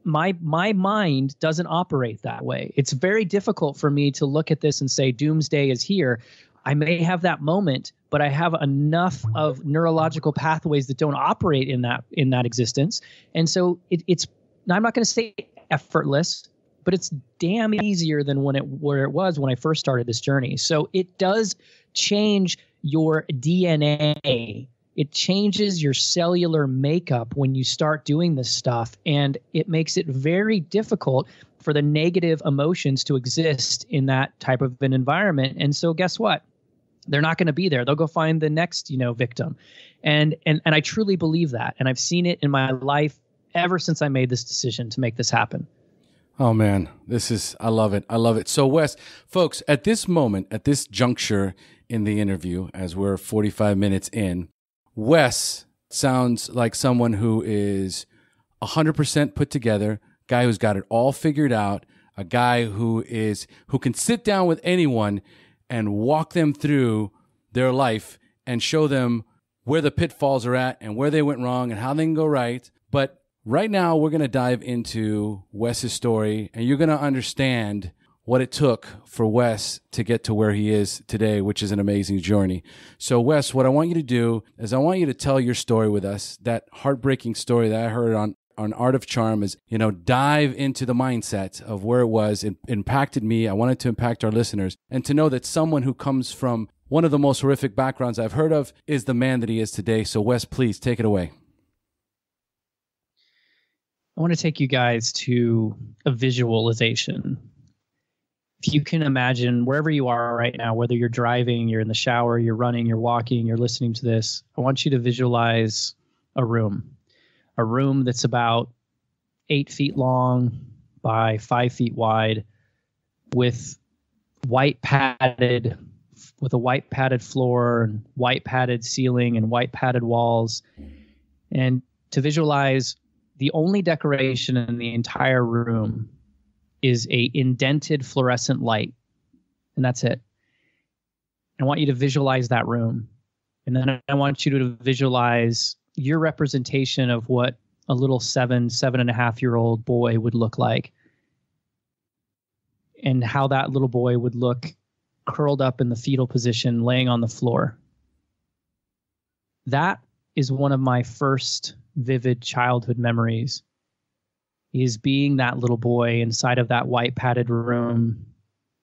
My mind doesn't operate that way. It's very difficult for me to look at this and say doomsday is here. I may have that moment, but I have enough of neurological pathways that don't operate in that existence. And so it's, I'm not going to say effortless, but it's damn easier than where it was when I first started this journey. So it does change your DNA. It changes your cellular makeup when you start doing this stuff, and it makes it very difficult for the negative emotions to exist in that type of an environment. And so guess what? They're not going to be there. They'll go find the next, victim. And I truly believe that. And I've seen it in my life ever since I made this decision to make this happen. Oh man, I love it. I love it. So Wes, folks, at this moment, at this juncture in the interview, as we're 45 minutes in, Wes sounds like someone who is 100% put together, guy who's got it all figured out, a guy who can sit down with anyone and walk them through their life and show them where the pitfalls are at and where they went wrong and how they can go right. But right now, we're going to dive into Wes's story, and you're going to understand what it took for Wes to get to where he is today, which is an amazing journey. So Wes, what I want you to do is I want you to tell your story with us, that heartbreaking story that I heard on Art of Charm. Is, dive into the mindset of where it was. It impacted me. I wanted to impact our listeners, and to know that someone who comes from one of the most horrific backgrounds I've heard of is the man that he is today. So Wes, please take it away. I want to take you guys to a visualization. If you can imagine wherever you are right now, whether you're driving, you're in the shower, you're running, you're walking, you're listening to this, I want you to visualize a room that's about 8 feet long by 5 feet wide, with a white padded floor and white padded ceiling and white padded walls. And to visualize, the only decoration in the entire room is a indented fluorescent light, and that's it. I want you to visualize that room, and then I want you to visualize your representation of what a little 7.5-year-old boy would look like, and how that little boy would look curled up in the fetal position, laying on the floor. That is one of my first vivid childhood memories, is being that little boy inside of that white padded room,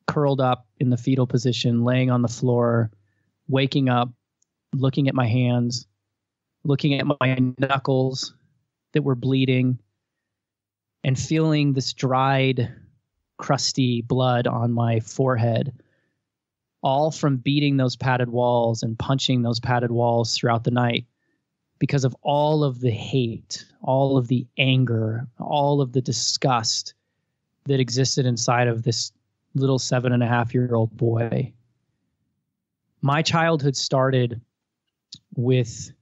curled up in the fetal position, laying on the floor, waking up, looking at my hands, looking at my knuckles that were bleeding, and feeling this dried, crusty blood on my forehead, all from beating those padded walls and punching those padded walls throughout the night, because of all of the hate, all of the anger, all of the disgust that existed inside of this little 7.5-year-old boy. My childhood started with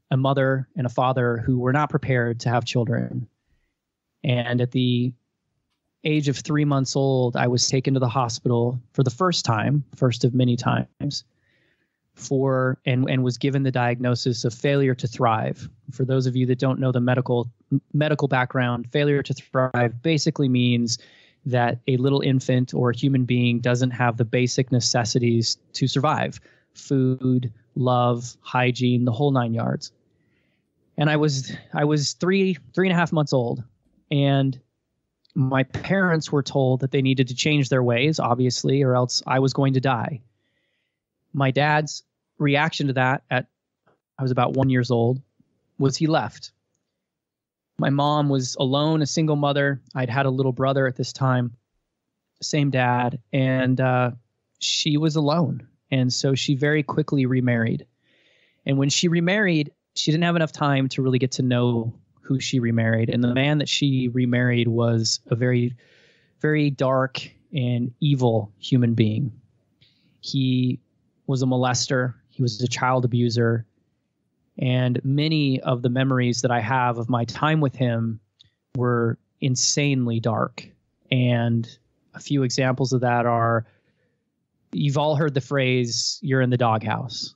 a mother and a father who were not prepared to have children. And at the age of 3 months old, I was taken to the hospital for the first of many times, and was given the diagnosis of failure to thrive. For those of you that don't know the medical background, failure to thrive basically means that a little infant or a human being doesn't have the basic necessities to survive: food, love, hygiene, the whole 9 yards. And I was 3.5 months old, and my parents were told that they needed to change their ways, obviously, or else I was going to die. My dad's reaction to that I was about 1 year old, was he left. My mom was alone, a single mother. I'd had a little brother at this time, same dad, and she was alone. And so she very quickly remarried. And when she remarried, she didn't have enough time to really get to know who she remarried. And the man that she remarried was a very, very dark and evil human being. He was a molester. He was a child abuser. And many of the memories that I have of my time with him were insanely dark. And a few examples of that are, you've all heard the phrase, "you're in the doghouse."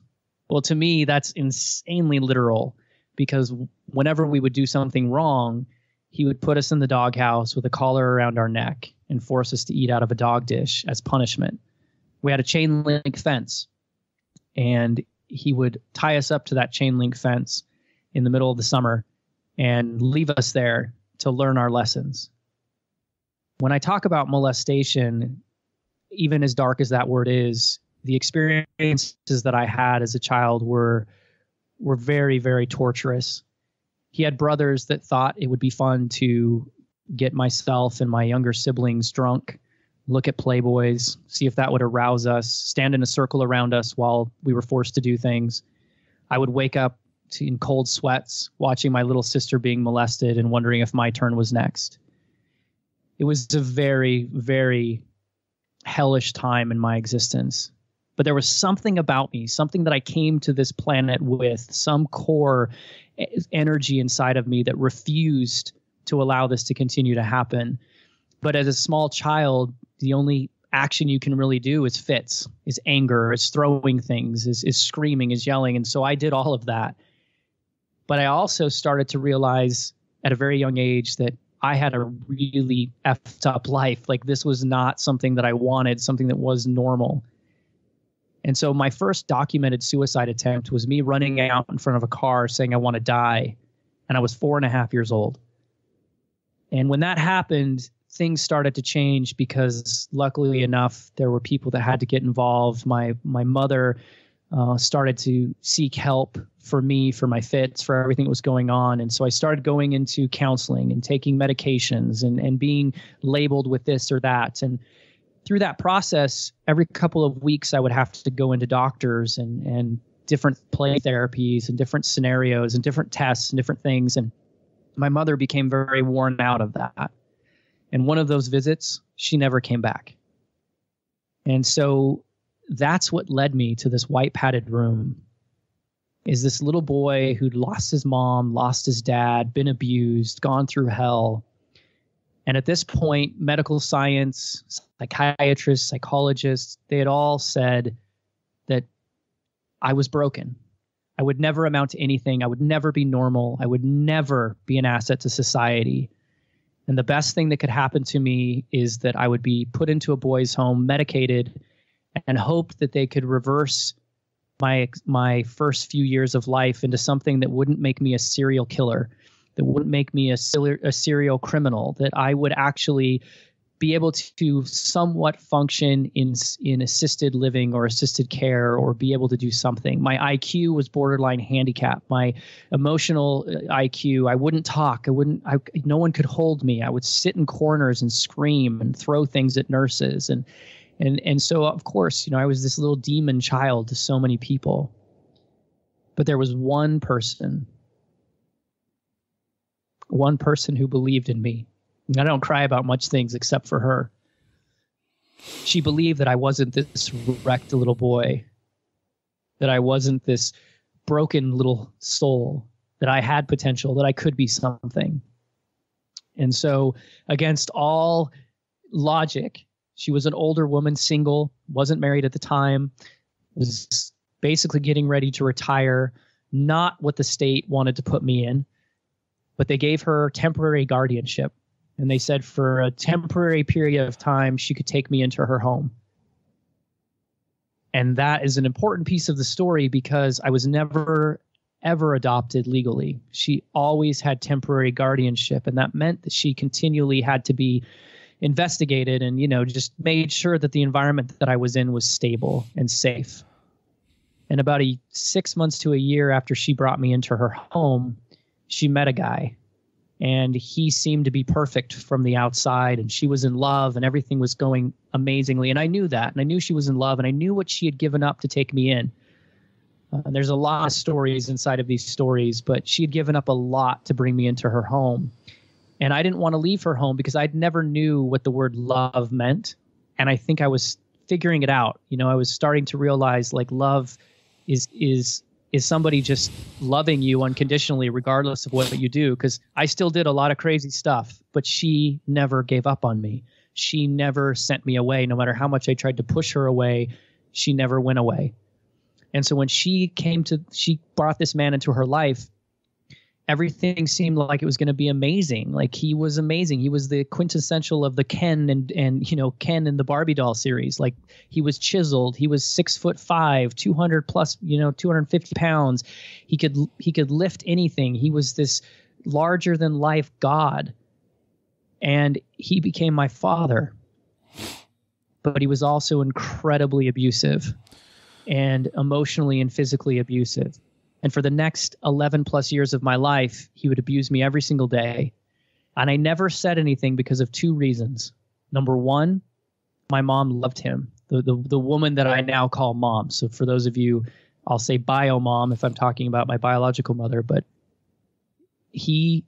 Well, to me, that's insanely literal, because whenever we would do something wrong, he would put us in the doghouse with a collar around our neck and force us to eat out of a dog dish as punishment. We had a chain link fence, and he would tie us up to that chain link fence in the middle of the summer and leave us there to learn our lessons. When I talk about molestation, even as dark as that word is, the experiences that I had as a child were very, very torturous. He had brothers that thought it would be fun to get myself and my younger siblings drunk, look at Playboys, see if that would arouse us, stand in a circle around us while we were forced to do things. I would wake up in cold sweats, watching my little sister being molested and wondering if my turn was next. It was a very, very hellish time in my existence. But there was something about me, something that I came to this planet with, some core energy inside of me that refused to allow this to continue to happen. But as a small child, the only action you can really do is fits, is anger, is throwing things, is screaming, is yelling. And so I did all of that. But I also started to realize at a very young age that I had a really effed up life. Like, this was not something that I wanted, something that was normal. And so my first documented suicide attempt was me running out in front of a car saying I want to die. And I was 4.5 years old. And when that happened, things started to change, because luckily enough, there were people that had to get involved. My mother started to seek help for me, for my fits, for everything that was going on. And so I started going into counseling and taking medications and being labeled with this or that. And through that process, every couple of weeks, I would have to go into doctors and different play therapies and different scenarios and different tests and different things. And my mother became very worn out of that. And one of those visits, she never came back. And so that's what led me to this white padded room, is this little boy who'd lost his mom, lost his dad, been abused, gone through hell. And at this point, medical science, psychiatrists, psychologists, they had all said that I was broken. I would never amount to anything. I would never be normal. I would never be an asset to society. And the best thing that could happen to me is that I would be put into a boys' home, medicated, and hope that they could reverse my first few years of life into something that wouldn't make me a serial killer, that wouldn't make me a serial criminal, that I would actually be able to somewhat function in assisted living or assisted care, or be able to do something. My IQ was borderline handicap. My emotional IQ, I wouldn't talk. No one could hold me. I would sit in corners and scream and throw things at nurses. And so, of course, I was this little demon child to so many people. But there was one person who believed in me. I don't cry about much things except for her. She believed that I wasn't this wrecked little boy, that I wasn't this broken little soul, that I had potential, that I could be something. And so, against all logic, she was an older woman, single, wasn't married at the time, was basically getting ready to retire, not what the state wanted to put me in, but they gave her temporary guardianship. And they said for a temporary period of time, she could take me into her home. And that is an important piece of the story, because I was never ever adopted legally. She always had temporary guardianship, and that meant that she continually had to be investigated and, just made sure that the environment that I was in was stable and safe. And about 6 months to a year after she brought me into her home, she met a guy, and he seemed to be perfect from the outside, and she was in love and everything was going amazingly. And I knew that, and I knew she was in love, and I knew what she had given up to take me in. And there's a lot of stories inside of these stories, but she had given up a lot to bring me into her home. And I didn't want to leave her home because I'd never knew what the word love meant. And I think I was figuring it out. I was starting to realize like love is somebody just loving you unconditionally, regardless of what you do. Because I still did a lot of crazy stuff, but she never gave up on me. She never sent me away. No matter how much I tried to push her away, she never went away. And so when she brought this man into her life, everything seemed like it was going to be amazing. Like he was amazing. He was the quintessential of the Ken and Ken in the Barbie doll series. Like he was chiseled. He was 6'5", 200 plus, 250 pounds. He could lift anything. He was this larger than life God. And he became my father. But he was also incredibly abusive and emotionally and physically abusive. And for the next 11 plus years of my life, he would abuse me every single day. And I never said anything because of two reasons. Number one, my mom loved him, the woman that I now call mom. So for those of you, I'll say bio mom if I'm talking about my biological mother, but she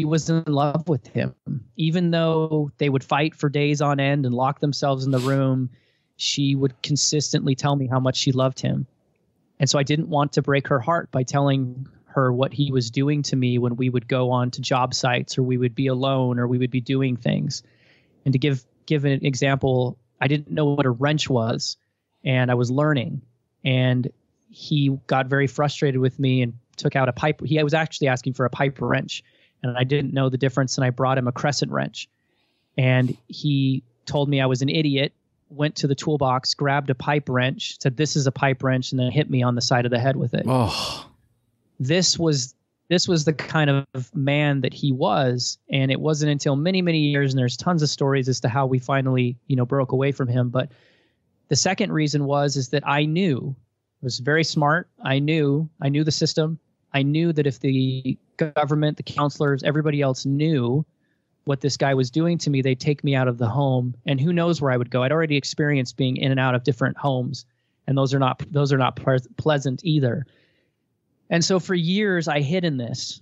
was in love with him. Even though they would fight for days on end and lock themselves in the room, she would consistently tell me how much she loved him. And so I didn't want to break her heart by telling her what he was doing to me when we would go on to job sites or we would be alone or we would be doing things. And to give an example, I didn't know what a wrench was, and I was learning. And he got very frustrated with me and took out a pipe. He was actually asking for a pipe wrench, and I didn't know the difference, and I brought him a crescent wrench. And he told me I was an idiot, went to the toolbox, grabbed a pipe wrench, said, "This is a pipe wrench," and then hit me on the side of the head with it. Oh. This was the kind of man that he was. And it wasn't until many, many years, and there's tons of stories as to how we finally, broke away from him. But the second reason is that I knew, I was very smart. I knew the system. I knew that if the government, the counselors, everybody else knew what this guy was doing to me, they'd take me out of the home, and who knows where I would go. I'd already experienced being in and out of different homes, and those are not pleasant either. And so for years I hid in this,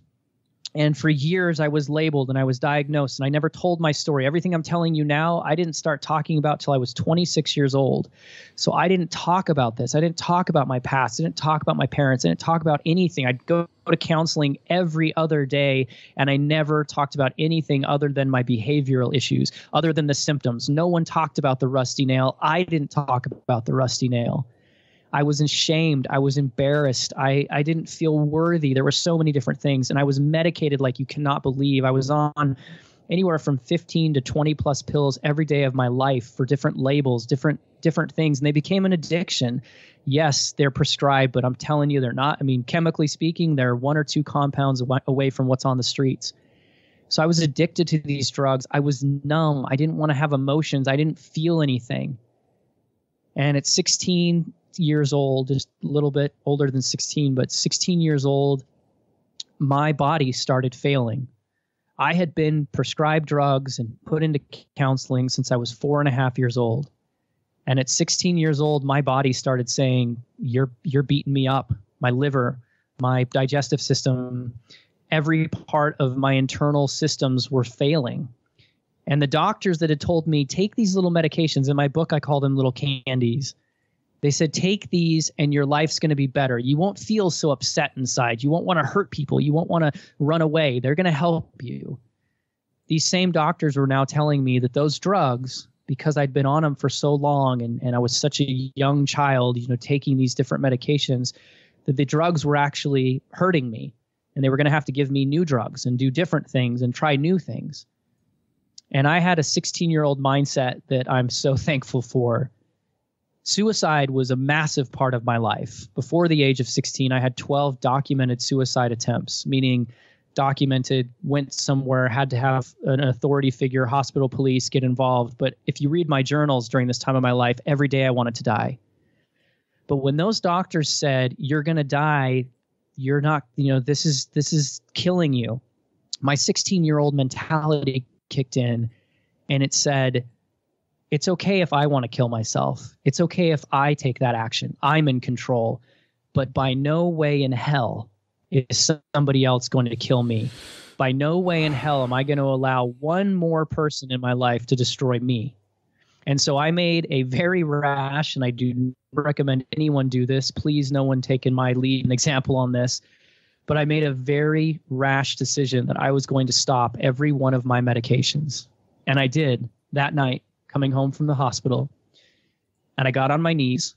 and for years I was labeled and I was diagnosed, and I never told my story. Everything I'm telling you now, I didn't start talking about till I was 26 years old. So I didn't talk about this. I didn't talk about my past. I didn't talk about my parents. I didn't talk about anything. I'd go to counseling every other day, and I never talked about anything other than my behavioral issues, other than the symptoms. No one talked about the rusty nail. I didn't talk about the rusty nail. I was ashamed. I was embarrassed. I didn't feel worthy. There were so many different things, and I was medicated like you cannot believe. I was on anywhere from 15 to 20 plus pills every day of my life for different labels, different things, and they became an addiction. Yes, they're prescribed, but I'm telling you, they're not. I mean, chemically speaking, they're 1 or 2 compounds away from what's on the streets. So I was addicted to these drugs. I was numb. I didn't want to have emotions. I didn't feel anything. And at 16 years old, just a little bit older than 16, but 16 years old, my body started failing. I had been prescribed drugs and put into counseling since I was 4.5 years old. And at 16 years old, my body started saying, you're beating me up. My liver, my digestive system, every part of my internal systems were failing. And the doctors that had told me, take these little medications, in my book I call them little candies. They said, take these and your life's going to be better. You won't feel so upset inside. You won't want to hurt people. You won't want to run away. They're going to help you. These same doctors were now telling me that those drugs, because I'd been on them for so long and I was such a young child, taking these different medications, that the drugs were actually hurting me. And they were going to have to give me new drugs and do different things and try new things. And I had a 16-year-old mindset that I'm so thankful for. Suicide was a massive part of my life. Before the age of 16, I had 12 documented suicide attempts, meaning documented, went somewhere, had to have an authority figure, hospital, police get involved. But if you read my journals during this time of my life, every day I wanted to die. But when those doctors said, you're going to die, you're not, this is killing you, my 16-year-old mentality kicked in, and it said, it's okay if I want to kill myself. It's okay if I take that action. I'm in control. But by no way in hell is somebody else going to kill me. By no way in hell am I going to allow one more person in my life to destroy me. And so I made a very rash, and I do not recommend anyone do this. Please, no one take in my lead and example on this. But I made a very rash decision that I was going to stop every one of my medications. And I did that night, coming home from the hospital. And I got on my knees,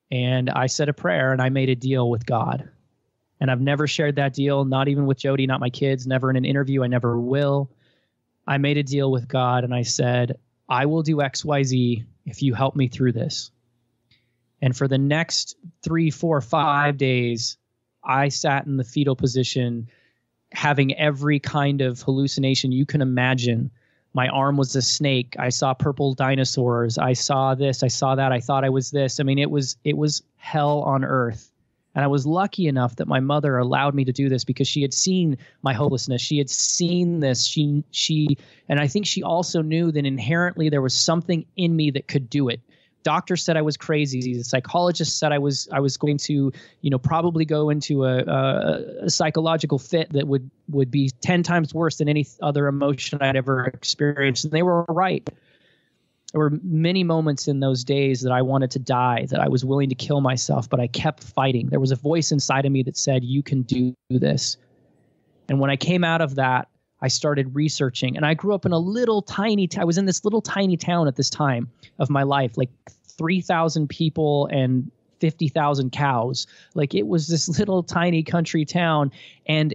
and I said a prayer, and I made a deal with God. And I've never shared that deal, not even with Jody, not my kids, never in an interview. I never will. I made a deal with God, and I said, I will do X, Y, Z if you help me through this. And for the next 3, 4, 5 days, I sat in the fetal position, having every kind of hallucination you can imagine. My arm was a snake. I saw purple dinosaurs. I saw this. I saw that. I thought I was this. I mean, it was hell on earth. And I was lucky enough that my mother allowed me to do this because she had seen my hopelessness. She had seen this. And I think she also knew that inherently there was something in me that could do it. Doctor said I was crazy. The psychologist said I was going to, probably go into a psychological fit that would be 10 times worse than any other emotion I'd ever experienced. And they were right. There were many moments in those days that I wanted to die, that I was willing to kill myself, but I kept fighting. There was a voice inside of me that said, you can do this. And when I came out of that, I started researching. And I grew up in I was in this little tiny town at this time of my life, like 3,000 people and 50,000 cows. Like, it was this little tiny country town, and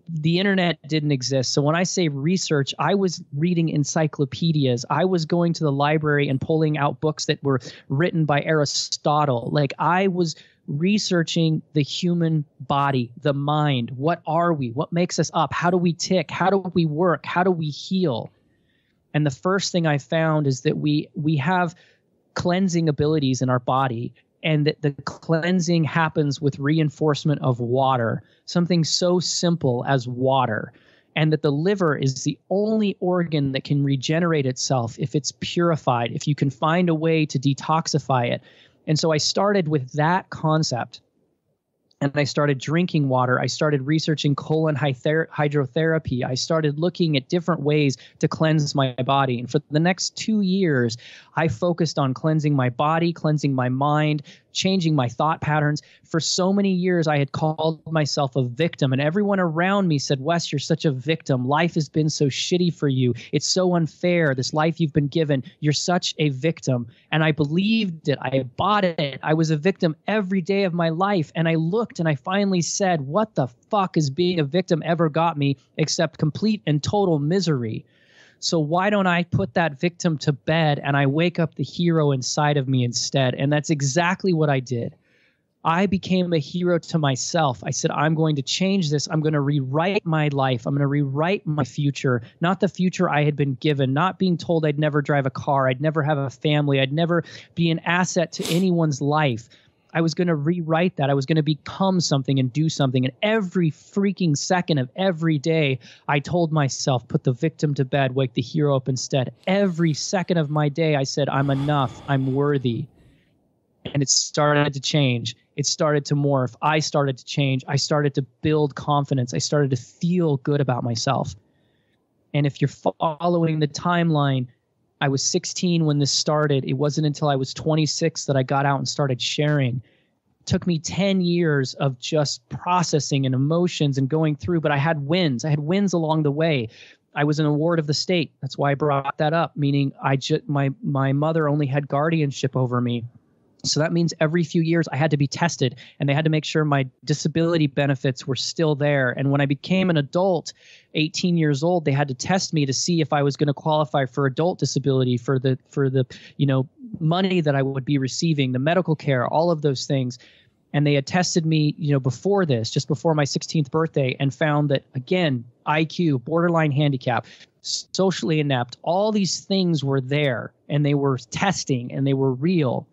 the internet didn't exist. So when I say research, I was reading encyclopedias. I was going to the library and pulling out books that were written by Aristotle. Like, I was researching the human body, the mind. What are we? What makes us up? How do we tick? How do we work? How do we heal? And the first thing I found is that we have cleansing abilities in our body, and that the cleansing happens with reinforcement of water, something so simple as water, and that the liver is the only organ that can regenerate itself if it's purified, if you can find a way to detoxify it. And so I started with that concept, and I started drinking water. I started researching colon hydrotherapy. I started looking at different ways to cleanse my body. And for the next 2 years, I focused on cleansing my body, cleansing my mind, changing my thought patterns. For so many years, I had called myself a victim, and everyone around me said, Wes, you're such a victim. Life has been so shitty for you. It's so unfair, this life you've been given. You're such a victim. And I believed it. I bought it. I was a victim every day of my life. And I looked, and I finally said, what the fuck has being a victim ever got me except complete and total misery? So why don't I put that victim to bed and I wake up the hero inside of me instead? And that's exactly what I did. I became a hero to myself. I said, I'm going to change this. I'm going to rewrite my life. I'm going to rewrite my future, not the future I had been given, not being told I'd never drive a car, I'd never have a family, I'd never be an asset to anyone's life. I was going to rewrite that. I was going to become something and do something. And every freaking second of every day, I told myself, put the victim to bed, wake the hero up instead. Every second of my day, I said, I'm enough. I'm worthy. And it started to change. It started to morph. I started to change. I started to build confidence. I started to feel good about myself. And if you're following the timeline, I was 16 when this started. It wasn't until I was 26 that I got out and started sharing. It took me 10 years of just processing and emotions and going through, but I had wins. I had wins along the way. I was an award of the state. That's why I brought that up, meaning my mother only had guardianship over me. So that means every few years I had to be tested, and they had to make sure my disability benefits were still there. And when I became an adult, 18 years old, they had to test me to see if I was going to qualify for adult disability for the money that I would be receiving, the medical care, all of those things. And they had tested me, before this, just before my 16th birthday, and found that, again, IQ, borderline handicap, socially inept, all these things were there, and they were testing, and they were real.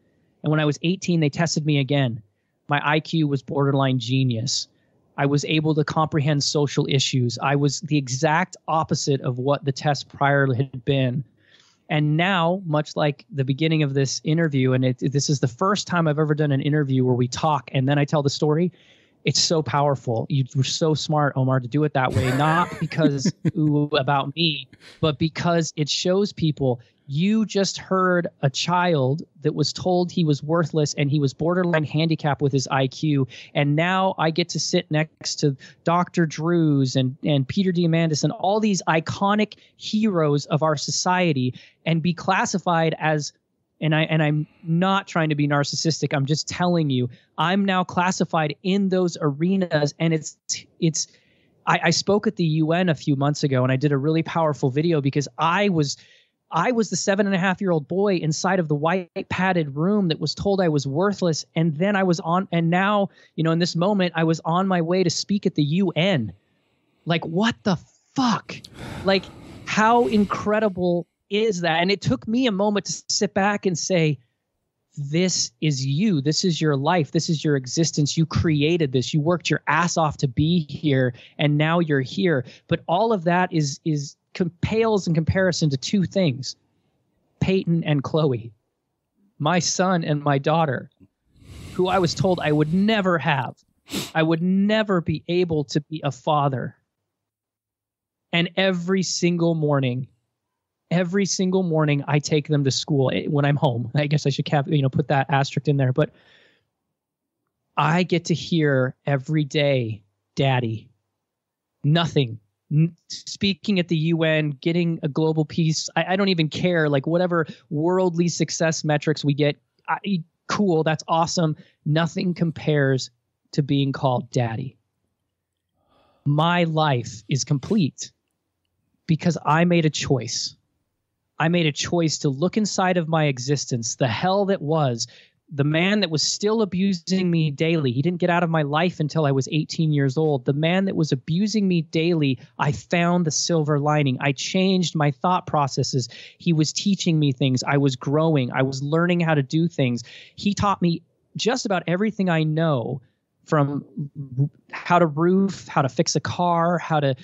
And when I was 18, they tested me again. My IQ was borderline genius. I was able to comprehend social issues. I was the exact opposite of what the test prior had been. And now, much like the beginning of this interview, and this is the first time I've ever done an interview where we talk and then I tell the story, it's so powerful. You were so smart, Omar, to do it that way, not because about me, but because it shows people you just heard a child that was told he was worthless and he was borderline handicapped with his IQ. And now I get to sit next to Dr. Drews and Peter Diamandis and all these iconic heroes of our society and be classified as, and I'm not trying to be narcissistic. I'm just telling you, I'm now classified in those arenas. And I spoke at the UN a few months ago and I did a really powerful video because I was the 7.5-year-old boy inside of the white padded room that was told I was worthless. And then now, in this moment, I was on my way to speak at the UN. Like, what the fuck? Like, how incredible is that? And it took me a moment to sit back and say, this is you. This is your life. This is your existence. You created this. You worked your ass off to be here. And now you're here. But all of that pales in comparison to two things, Peyton and Chloe, my son and my daughter, who I was told I would never have. I would never be able to be a father. And every single morning, I take them to school when I'm home. I guess I should put that asterisk in there. But I get to hear every day, Daddy, nothing. Speaking at the UN, getting a global peace. I don't even care. Like whatever worldly success metrics we get, cool. That's awesome. Nothing compares to being called Daddy. My life is complete because I made a choice. I made a choice to look inside of my existence, the hell that was, the man that was still abusing me daily. He didn't get out of my life until I was 18 years old. The man that was abusing me daily, I found the silver lining. I changed my thought processes. He was teaching me things. I was growing. I was learning how to do things. He taught me just about everything I know, from how to roof, how to fix a car, how to,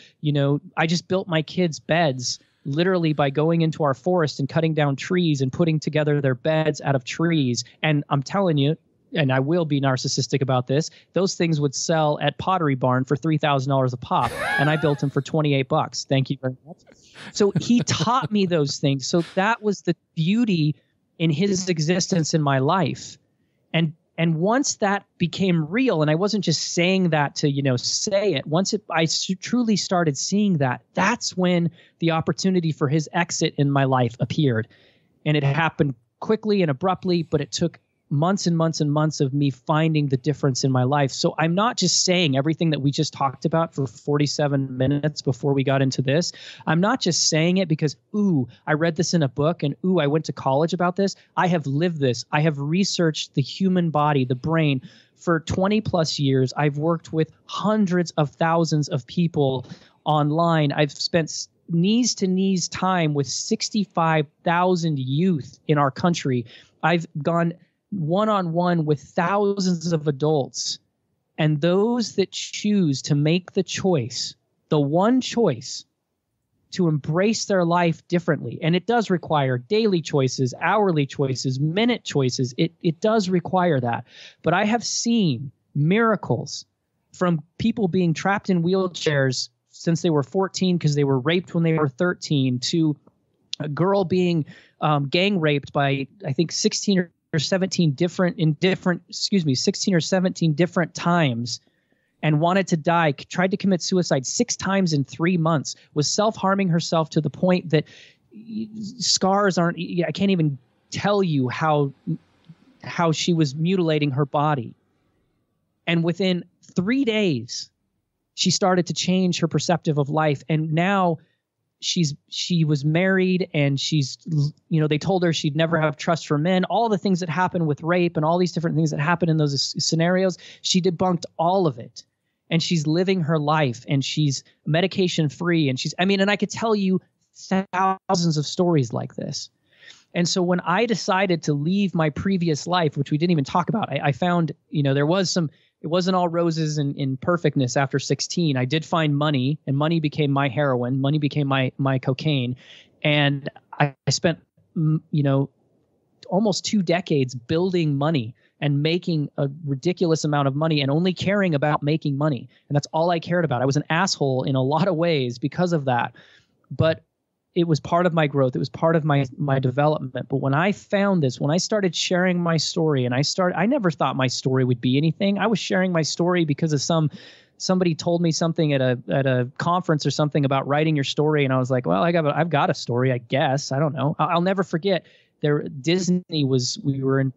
I just built my kids' beds literally by going into our forest and cutting down trees and putting together their beds out of trees. And I'm telling you, and I will be narcissistic about this, those things would sell at Pottery Barn for $3,000 a pop. And I built them for $28. Thank you very much. So he taught me those things. So that was the beauty in his existence in my life. And once that became real, and I wasn't just saying that to, say it, I truly started seeing that, that's when the opportunity for his exit in my life appeared. And it happened quickly and abruptly, but it took months and months and months of me finding the difference in my life. So I'm not just saying everything that we just talked about for 47 minutes before we got into this. I'm not just saying it because, I read this in a book and, I went to college about this. I have lived this. I have researched the human body, the brain, for 20 plus years. I've worked with hundreds of thousands of people online. I've spent knees to knees time with 65,000 youth in our country. I've gone one-on-one with thousands of adults, and those that choose to make the choice, the one choice, to embrace their life differently. And it does require daily choices, hourly choices, minute choices. It does require that. But I have seen miracles from people being trapped in wheelchairs since they were 14 because they were raped when they were 13, to a girl being gang raped by, I think, 16 or 17 different times, and wanted to die, tried to commit suicide 6 times in 3 months, was self-harming herself to the point that scars aren't, I can't even tell you how she was mutilating her body. And within 3 days, she started to change her perspective of life. And now she was married, and they told her she'd never have trust for men. All the things that happen with rape and all these different things that happen in those scenarios, she debunked all of it. And she's living her life, and she's medication free. And and I could tell you thousands of stories like this. And so when I decided to leave my previous life, which we didn't even talk about, I found, there was it wasn't all roses and perfectness after 16. I did find money, and money became my heroin. Money became my cocaine. And I spent, almost 2 decades building money and making a ridiculous amount of money and only caring about making money. And that's all I cared about. I was an asshole in a lot of ways because of that. But it was part of my growth. It was part of my development. But when I found this, when I started sharing my story, and I never thought my story would be anything. I was sharing my story because of somebody told me something at a conference or something about writing your story, and I was like, well, I've got a story, I guess. I don't know. I'll never forget. We were in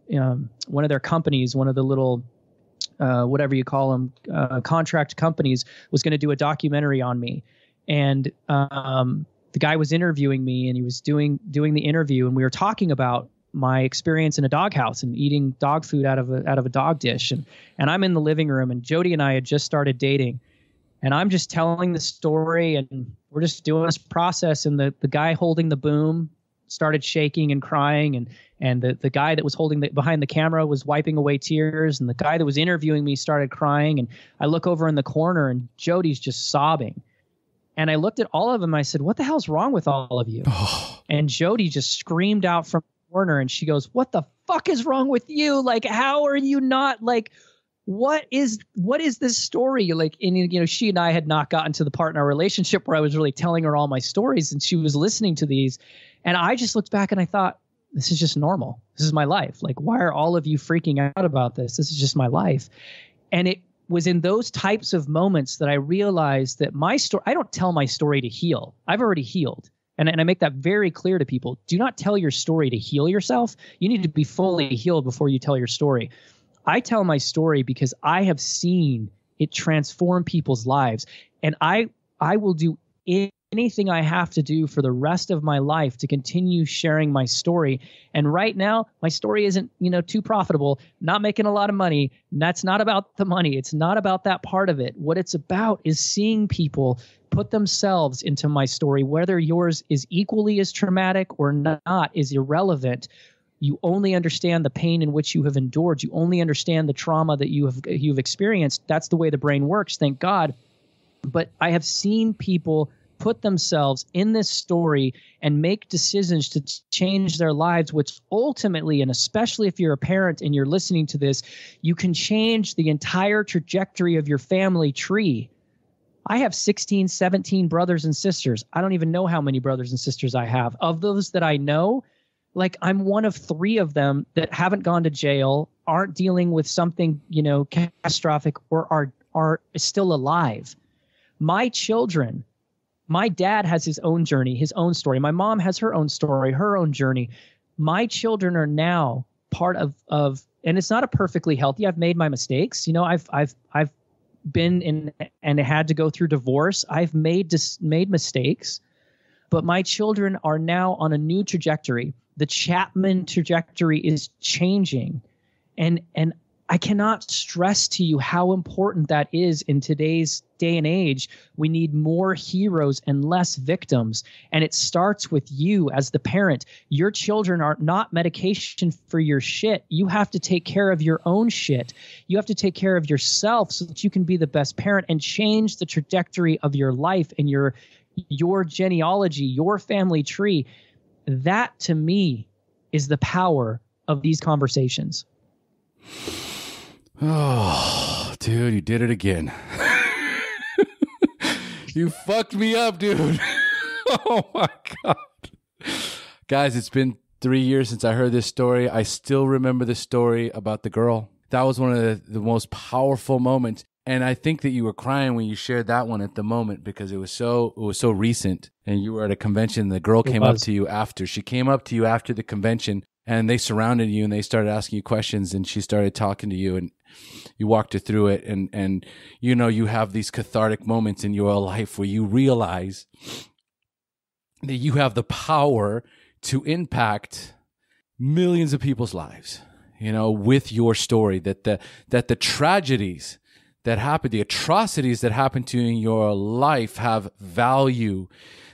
one of their companies, one of the little whatever you call them, contract companies, was going to do a documentary on me, and the guy was interviewing me, and he was doing the interview, and we were talking about my experience in a doghouse and eating dog food out of a dog dish, and I'm in the living room, and Jody and I had just started dating, and I'm just telling the story, and we're just doing this process, and the guy holding the boom started shaking and crying, and the guy that was holding behind the camera was wiping away tears, and the guy that was interviewing me started crying, and I look over in the corner, and Jody's just sobbing. And I looked at all of them. I said, what the hell's wrong with all of you? And Jody just screamed out from the corner, and she goes, what the fuck is wrong with you? Like, how are you not, like, what is this story? Like, and she and I had not gotten to the part in our relationship where I was really telling her all my stories, and she was listening to these. And I just looked back and I thought, this is just normal. This is my life. Like, why are all of you freaking out about this? This is just my life. And it was in those types of moments that I realized that my story, I don't tell my story to heal. I've already healed. And I make that very clear to people. Do not tell your story to heal yourself. You need to be fully healed before you tell your story. I tell my story because I have seen it transform people's lives. And I will do anything I have to do for the rest of my life to continue sharing my story. And right now, my story isn't, too profitable, not making a lot of money. And that's not about the money. It's not about that part of it. What it's about is seeing people put themselves into my story. Whether yours is equally as traumatic or not is irrelevant. You only understand the pain in which you have endured. You only understand the trauma that you've experienced. That's the way the brain works, thank God. But I have seen people put themselves in this story and make decisions to change their lives, which ultimately, and especially if you're a parent and you're listening to this, you can change the entire trajectory of your family tree. I have 16, 17 brothers and sisters. I don't even know how many brothers and sisters I have. Of those that I know, like, I'm one of 3 of them that haven't gone to jail, aren't dealing with something, catastrophic, or are still alive. My children, my dad has his own journey, his own story. My mom has her own story, her own journey. My children are now part of, and it's not a perfectly healthy. I've made my mistakes. I've been in and had to go through divorce. I've made mistakes, but my children are now on a new trajectory. The Chapman trajectory is changing, and I cannot stress to you how important that is in today's day and age. We need more heroes and less victims. And it starts with you as the parent. Your children are not medication for your shit. You have to take care of your own shit. You have to take care of yourself so that you can be the best parent and change the trajectory of your life and your genealogy, your family tree. That, to me, is the power of these conversations. Oh, dude, you did it again. You fucked me up, dude. Oh, my God. Guys, it's been 3 years since I heard this story. I still remember the story about the girl. That was one of the most powerful moments. And I think that you were crying when you shared that one at the moment because it was so recent. And you were at a convention. The girl came up to you after. She came up to you after the convention, and they surrounded you and they started asking you questions, and she started talking to you, and you walked her through it. And you have these cathartic moments in your life where you realize that you have the power to impact millions of people's lives, with your story, that the tragedies that happen, the atrocities that happen to you in your life have value.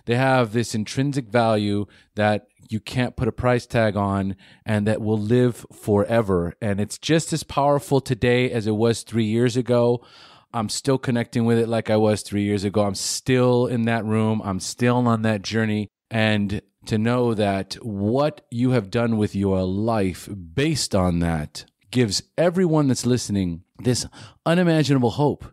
They have this intrinsic value that you can't put a price tag on and that will live forever. And it's just as powerful today as it was 3 years ago. I'm still connecting with it like I was 3 years ago. I'm still in that room. I'm still on that journey. And to know that what you have done with your life based on that gives everyone that's listening this unimaginable hope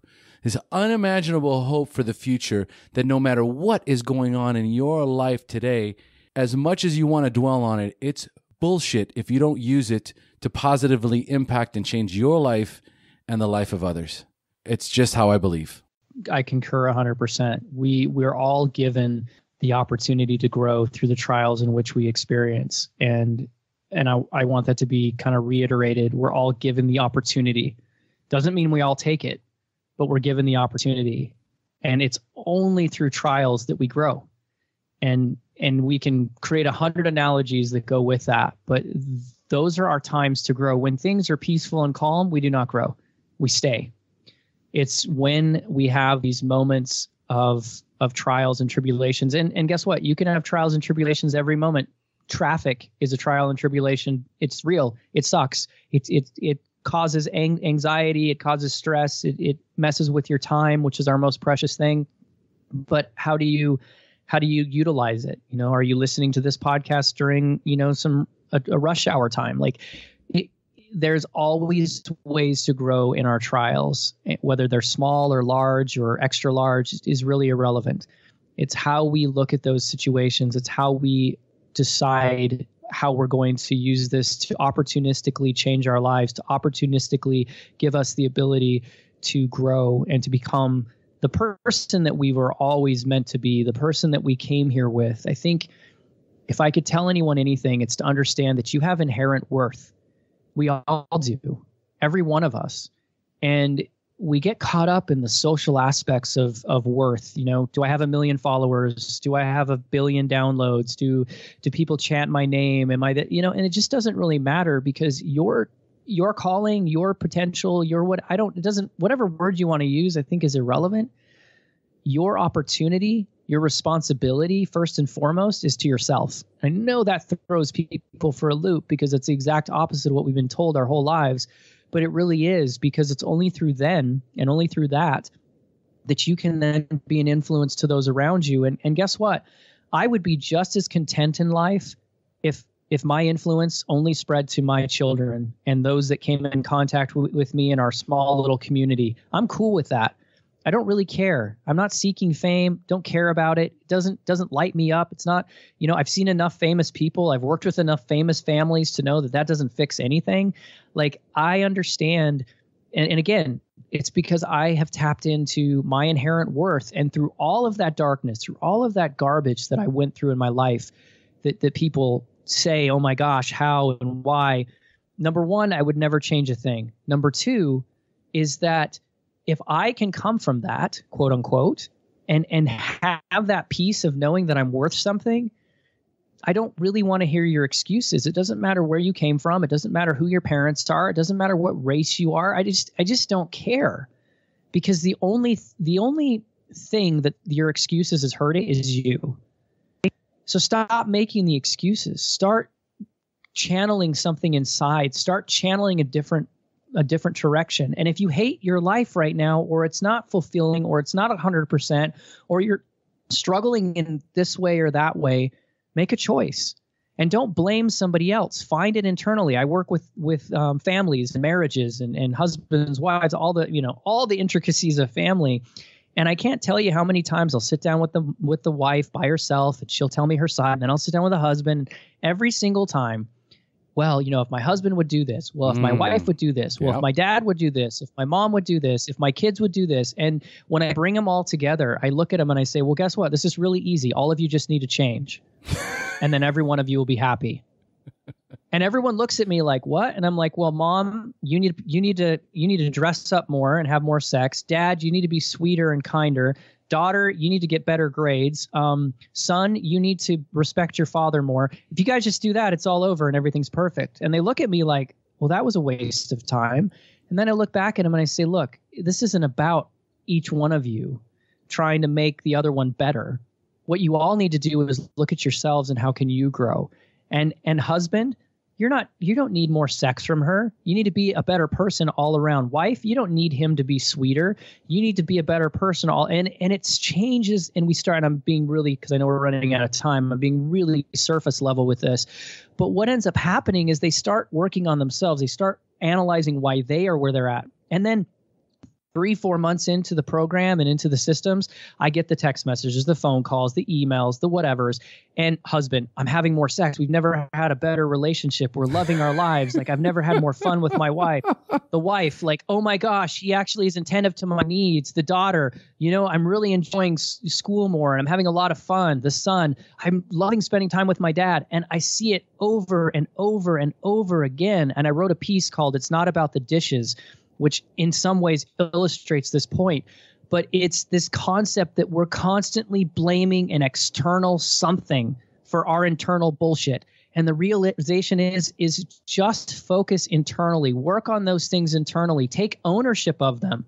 for the future, that no matter what is going on in your life today, as much as you want to dwell on it, it's bullshit if you don't use it to positively impact and change your life and the life of others. It's just how I believe. I concur 100%. We're all given the opportunity to grow through the trials in which we experience. And I want that to be kind of reiterated. We're all given the opportunity. Doesn't mean we all take it, but we're given the opportunity. And it's only through trials that we grow. And we can create 100 analogies that go with that. But those are our times to grow. When things are peaceful and calm, we do not grow. We stay. It's when we have these moments of trials and tribulations. And guess what? You can have trials and tribulations every moment. Traffic is a trial and tribulation. It's real. It sucks. It causes anxiety. It causes stress. It messes with your time, which is our most precious thing. But how do you utilize it? Are you listening to this podcast during, a rush hour time? There's always ways to grow in our trials, whether they're small or large or extra large is really irrelevant. It's how we look at those situations. It's how we decide how we're going to use this to opportunistically change our lives, to opportunistically give us the ability to grow and to become the person that we were always meant to be, the person that we came here with. I think if I could tell anyone anything, it's to understand that you have inherent worth. We all do, every one of us. And we get caught up in the social aspects of worth. Do I have 1 million followers? Do I have 1 billion downloads? Do people chant my name? Am I that, and it just doesn't really matter, because your calling, your potential, whatever word you want to use, I think is irrelevant. Your opportunity, your responsibility, first and foremost, is to yourself. I know that throws people for a loop, because it's the exact opposite of what we've been told our whole lives. But it really is, because it's only through then and only through that you can then be an influence to those around you. And guess what? I would be just as content in life if my influence only spread to my children and those that came in contact with me in our small little community. I'm cool with that. I don't really care. I'm not seeking fame. Don't care about it. It doesn't light me up. It's not, I've seen enough famous people. I've worked with enough famous families to know that doesn't fix anything. I understand. And again, it's because I have tapped into my inherent worth. And through all of that darkness, through all of that garbage that I went through in my life, that people say, oh my gosh, how and why. Number one, I would never change a thing. Number two is that if I can come from that, quote unquote, and have that piece of knowing that I'm worth something, I don't really want to hear your excuses. It doesn't matter where you came from. It doesn't matter who your parents are. It doesn't matter what race you are. I just don't care, because the only thing that your excuses is hurting is you. So stop making the excuses. Start channeling something inside. Start channeling a different direction. And if you hate your life right now, or it's not fulfilling, or it's not 100%, or you're struggling in this way or that way, make a choice. And don't blame somebody else. Find it internally. I work with families and marriages and husbands, wives, all the intricacies of family. And I can't tell you how many times I'll sit down with the wife by herself, and she'll tell me her side, and then I'll sit down with the husband. Every single time, well, if my husband would do this, well, if my wife would do this, well, if my dad would do this, if my mom would do this, if my kids would do this. And when I bring them all together, I look at them and I say, well, guess what? This is really easy. All of you just need to change. And then every one of you will be happy. And everyone looks at me like, what? And I'm like, well, Mom, you need to dress up more and have more sex. Dad, you need to be sweeter and kinder. Daughter, you need to get better grades. Son, you need to respect your father more. If you guys just do that, it's all over and everything's perfect. And they look at me like, well, that was a waste of time. And then I look back at them and I say, look, this isn't about each one of you trying to make the other one better. What you all need to do is look at yourselves and how can you grow. And husband, you don't need more sex from her. You need to be a better person all around. Wife, you don't need him to be sweeter. You need to be a better person and it's changes. And we start, and I'm being really, because I know we're running out of time, I'm being really surface level with this. But what ends up happening is they start working on themselves. They start analyzing why they are where they're at. And then 3-4 months into the program and into the systems, I get the text messages, the phone calls, the emails, the whatevers. And husband, I'm having more sex. We've never had a better relationship. We're loving our lives. Like, I've never had more fun with my wife. The wife, like, oh my gosh, he actually is attentive to my needs. The daughter, I'm really enjoying school more and I'm having a lot of fun. The son, I'm loving spending time with my dad. And I see it over and over and over again. And I wrote a piece called "It's Not About the Dishes," which in some ways illustrates this point. But it's this concept that we're constantly blaming an external something for our internal bullshit. And the realization is just focus internally, work on those things internally, take ownership of them.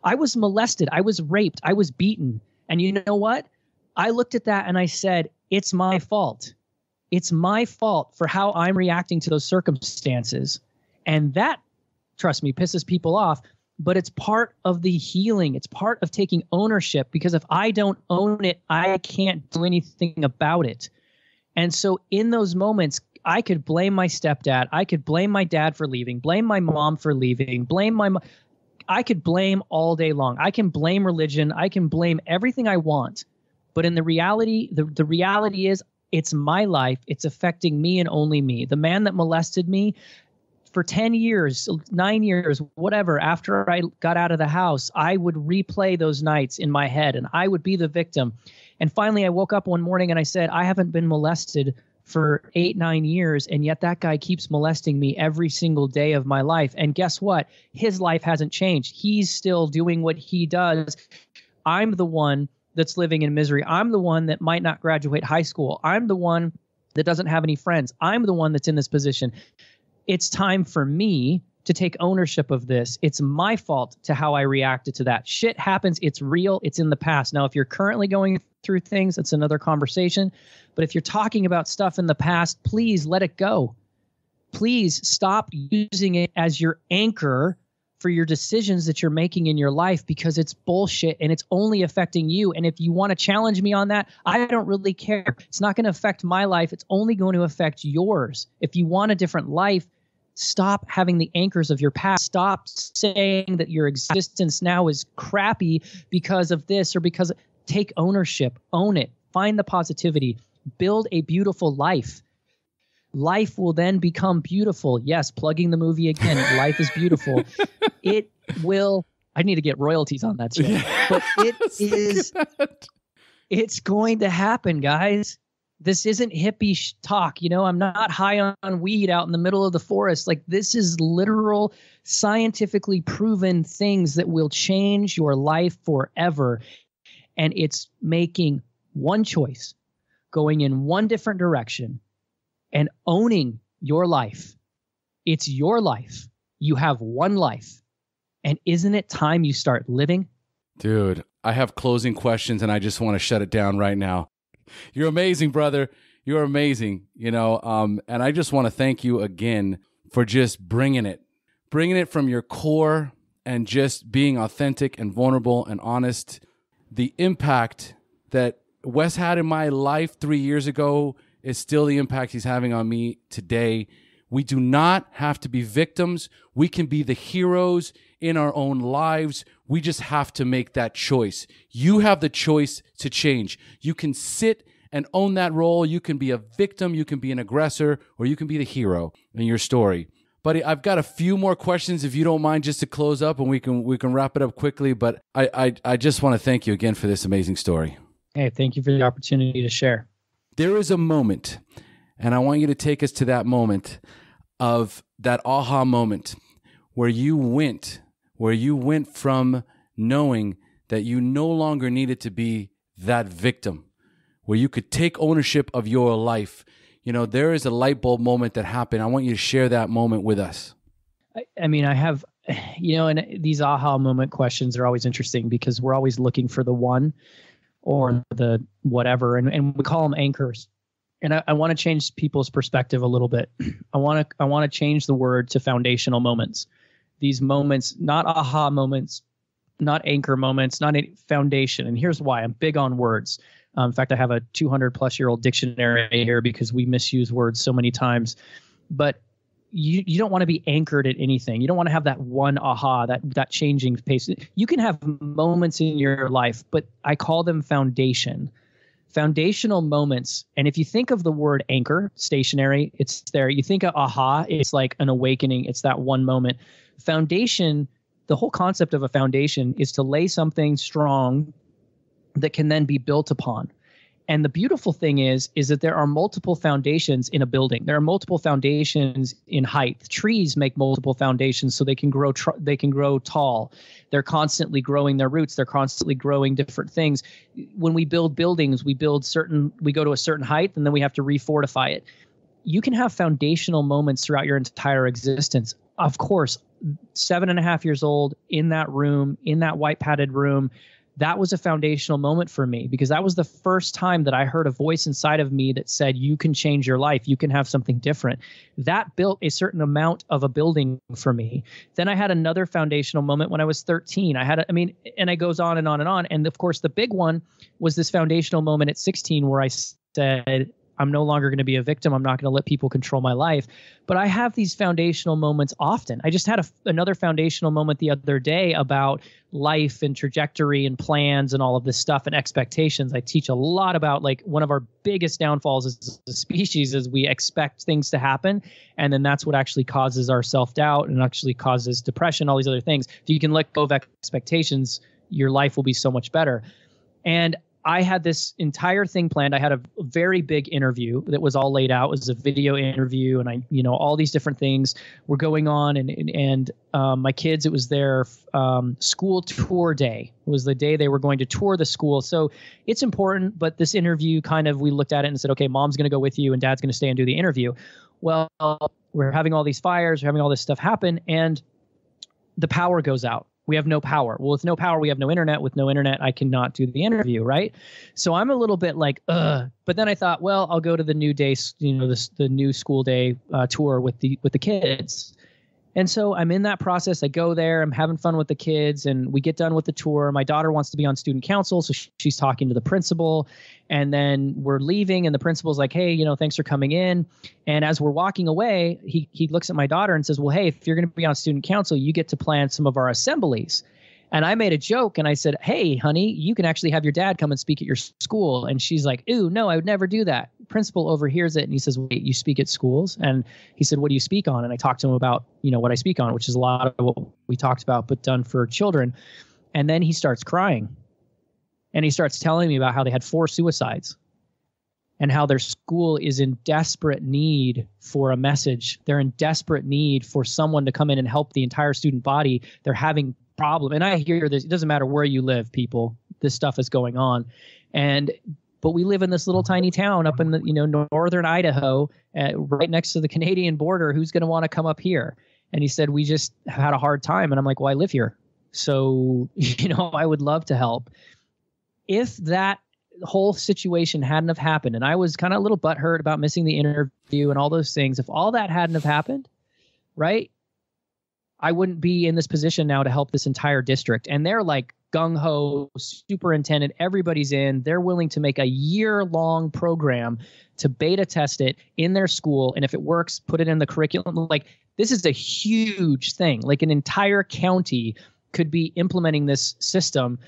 I was molested, I was raped, I was beaten. And you know what? I looked at that and I said, it's my fault. It's my fault for how I'm reacting to those circumstances. And that, trust me, pisses people off, but it's part of the healing. It's part of taking ownership, because if I don't own it, I can't do anything about it. And so in those moments, I could blame my stepdad. I could blame my dad for leaving, blame my mom for leaving, I could blame all day long. I can blame religion. I can blame everything I want. But in the reality, the reality is it's my life. It's affecting me and only me. The man that molested me, for 10 years, 9 years, whatever, after I got out of the house, I would replay those nights in my head and I would be the victim. And finally, I woke up one morning and I said, I haven't been molested for 8-9 years. And yet that guy keeps molesting me every single day of my life. And guess what? His life hasn't changed. He's still doing what he does. I'm the one that's living in misery. I'm the one that might not graduate high school. I'm the one that doesn't have any friends. I'm the one that's in this position. It's time for me to take ownership of this. It's my fault to how I reacted to that. Shit happens. It's real. It's in the past. Now, if you're currently going through things, that's another conversation. But if you're talking about stuff in the past, please let it go. Please stop using it as your anchor for your decisions that you're making in your life, because it's bullshit and it's only affecting you. And if you want to challenge me on that, I don't really care. It's not going to affect my life. It's only going to affect yours. If you want a different life, stop having the anchors of your past. Stop saying that your existence now is crappy because of this or because take ownership, own it, find the positivity, build a beautiful life. Life will then become beautiful. Yes, plugging the movie again. Life is beautiful. It will. I need to get royalties on that shit. Yeah, but it's going to happen, guys. This isn't hippie talk. I'm not high on weed out in the middle of the forest. Like, this is literal, scientifically proven things that will change your life forever. And it's making one choice, going in one different direction, and owning your life. It's your life. You have one life. And isn't it time you start living? Dude, I have closing questions and I just want to shut it down right now. You're amazing, brother. You're amazing, and I just want to thank you again for just bringing it from your core and just being authentic and vulnerable and honest. The impact that Wes had in my life 3 years ago is still the impact he's having on me today. We do not have to be victims. We can be the heroes in our own lives. We just have to make that choice. You have the choice to change. You can sit and own that role. You can be a victim, you can be an aggressor, or you can be the hero in your story. Buddy, I've got a few more questions if you don't mind, just to close up, and we can wrap it up quickly. But I just want to thank you again for this amazing story. Hey, thank you for the opportunity to share. There is a moment, and I want you to take us to that moment of that aha moment where you went from knowing that you no longer needed to be that victim, where you could take ownership of your life. There is a light bulb moment that happened. I want you to share that moment with us. I mean, I have, and these aha moment questions are always interesting because we're always looking for the one or the whatever, and we call them anchors. And I want to change people's perspective a little bit. I want to change the word to foundational moments. These moments, not aha moments, not anchor moments, not a foundation. And here's why. I'm big on words. In fact, I have a 200-plus-year-old dictionary here because we misuse words so many times. But you don't want to be anchored at anything. You don't want to have that one aha, that changing pace. You can have moments in your life, but I call them foundational moments. And if you think of the word anchor, stationary, it's there. You think of aha, it's like an awakening. It's that one moment. Foundation, the whole concept of a foundation is to lay something strong that can then be built upon. And the beautiful thing is that there are multiple foundations in a building. There are multiple foundations in height. Trees make multiple foundations so they can grow tall. They're constantly growing their roots. They're constantly growing different things. When we build buildings, we go to a certain height and then we have to refortify it. You can have foundational moments throughout your entire existence. Of course, 7.5 years old in that room, in that white padded room, that was a foundational moment for me because that was the first time that I heard a voice inside of me that said, you can change your life. You can have something different. That built a certain amount of a building for me. Then I had another foundational moment when I was 13. And it goes on and on and on. And of course, the big one was this foundational moment at 16 where I said, I'm no longer going to be a victim. I'm not going to let people control my life. But I have these foundational moments often. I just had another foundational moment the other day about life and trajectory and plans and all of this stuff and expectations. I teach a lot about, like, one of our biggest downfalls as a species is we expect things to happen. And then that's what actually causes our self-doubt and actually causes depression, all these other things. If you can let go of expectations, your life will be so much better. And I had this entire thing planned. I had a very big interview that was all laid out. It was a video interview, and all these different things were going on. And my kids, it was their school tour day. It was the day they were going to tour the school. So it's important. But this interview we looked at it and said, okay, mom's going to go with you and dad's going to stay and do the interview. Well, we're having all these fires, we're having all this stuff happen, and the power goes out. We have no power. Well, with no power, we have no internet. With no internet, I cannot do the interview, right? So I'm a little bit like, ugh. But then I thought, well, I'll go to the new day, the new school day tour with the kids. And so I'm in that process. I go there. I'm having fun with the kids, and we get done with the tour. My daughter wants to be on student council, so she's talking to the principal. And then we're leaving, and the principal's like, hey, thanks for coming in. And as we're walking away, he looks at my daughter and says, well, hey, if you're going to be on student council, you get to plan some of our assemblies. And I made a joke, and I said, hey, honey, you can actually have your dad come and speak at your school. And she's like, ooh, no, I would never do that. Principal overhears it, and he says, wait, you speak at schools? And he said, what do you speak on? And I talked to him about, what I speak on, which is a lot of what we talked about, but done for children. And then he starts crying. And he starts telling me about how they had 4 suicides and how their school is in desperate need for a message. They're in desperate need for someone to come in and help the entire student body. They're having problem. And I hear this, it doesn't matter where you live, people, this stuff is going on. But we live in this little tiny town up in the, northern Idaho, right next to the Canadian border. Who's going to want to come up here? And he said, we just have had a hard time. And I'm like, well, I live here. So, I would love to help. If that whole situation hadn't have happened, and I was kind of a little butthurt about missing the interview and all those things, if all that hadn't have happened, right, I wouldn't be in this position now to help this entire district. And they're like gung-ho, superintendent, everybody's in. They're willing to make a year-long program to beta test it in their school. And if it works, put it in the curriculum. Like, this is a huge thing. Like, an entire county could be implementing this system,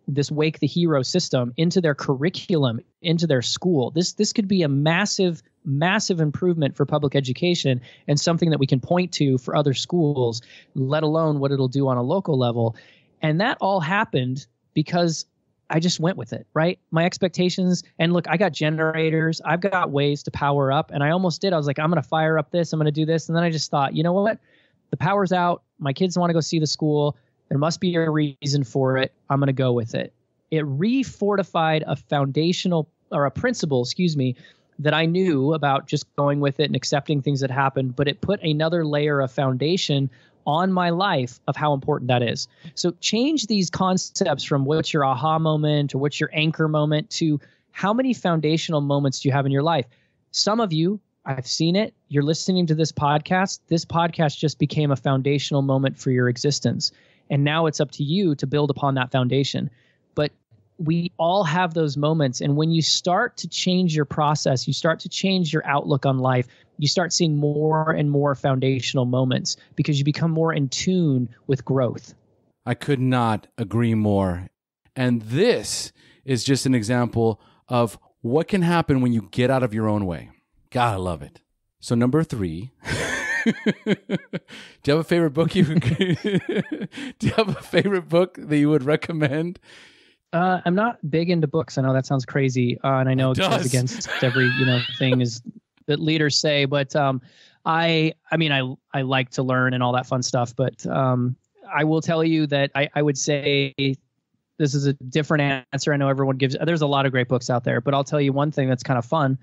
this Wake the Hero system, into their curriculum, into their school. This could be a massive improvement for public education and something that we can point to for other schools, let alone what it'll do on a local level. And that all happened because I just went with it, right? My expectations, and look, I got generators, I've got ways to power up, and I almost did. I was like, I'm going to fire up this, I'm going to do this. And then I just thought, you know what? The power's out. My kids want to go see the school. There must be a reason for it. I'm going to go with it. It refortified a foundational or a principle, that I knew about just going with it and accepting things that happened, but it put another layer of foundation on my life of how important that is. So change these concepts from what's your aha moment or what's your anchor moment to how many foundational moments do you have in your life? Some of you, I've seen it. You're listening to this podcast. This podcast just became a foundational moment for your existence. And now it's up to you to build upon that foundation. But we all have those moments. And when you start to change your process, you start to change your outlook on life, you start seeing more and more foundational moments because you become more in tune with growth. I could not agree more. And this is just an example of what can happen when you get out of your own way. God, I love it. So number 3, do you have a favorite book do you have a favorite book that you would recommend? I'm not big into books. I know that sounds crazy, and I know it goes against every thing is that leaders say. But I like to learn and all that fun stuff. But I will tell you that I would say this is a different answer. I know everyone gives. There's a lot of great books out there, but I'll tell you one thing that's kind of fun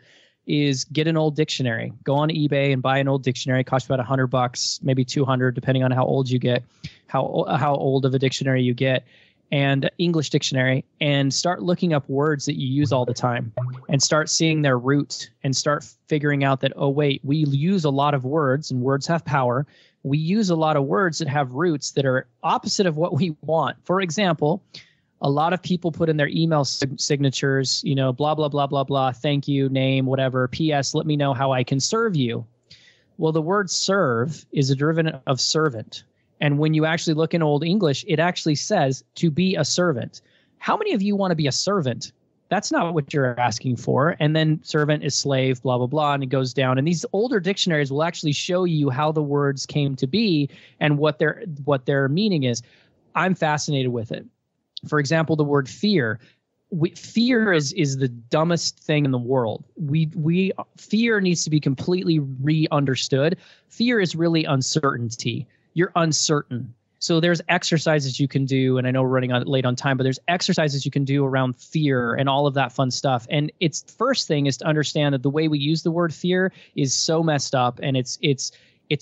is get an old dictionary. Go on eBay and buy an old dictionary. It costs about $100, maybe $200, depending on how old you get, how old of a dictionary you get. And English dictionary, and start looking up words that you use all the time and start seeing their root and start figuring out that, oh, wait, we use a lot of words and words have power. We use a lot of words that have roots that are opposite of what we want. For example, a lot of people put in their email signatures, blah, blah, blah, blah, blah, thank you, name, whatever, P.S., let me know how I can serve you. Well, the word serve is a derivative of servant. And when you actually look in Old English, it actually says to be a servant. How many of you want to be a servant? That's not what you're asking for. And then servant is slave, blah, blah, blah, and it goes down. And these older dictionaries will actually show you how the words came to be and what their meaning is. I'm fascinated with it. For example, the word fear. Fear is the dumbest thing in the world. Fear needs to be completely re-understood. Fear is really uncertainty. You're uncertain. So there's exercises you can do, and I know we're running late on time, but there's exercises you can do around fear and all of that fun stuff. And it's first thing is to understand that the way we use the word fear is so messed up, and it's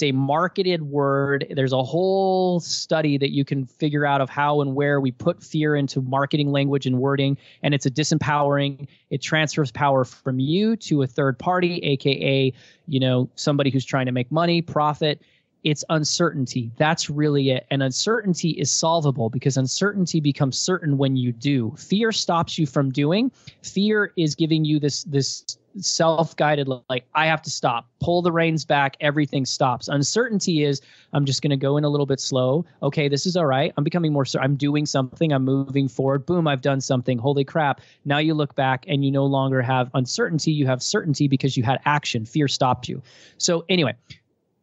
a marketed word. There's a whole study that you can figure out of how and where we put fear into marketing language and wording, and it's a disempowering. It transfers power from you to a third party, aka somebody who's trying to make money, profit. It's uncertainty. That's really it. And uncertainty is solvable because uncertainty becomes certain when you do. Fear stops you from doing. Fear is giving you this self-guided, like, I have to stop, pull the reins back, everything stops. Uncertainty is, I'm just going to go in a little bit slow. Okay, this is all right. I'm becoming more certain. I'm doing something. I'm moving forward. Boom, I've done something. Holy crap. Now you look back and you no longer have uncertainty. You have certainty because you had action. Fear stopped you. So anyway,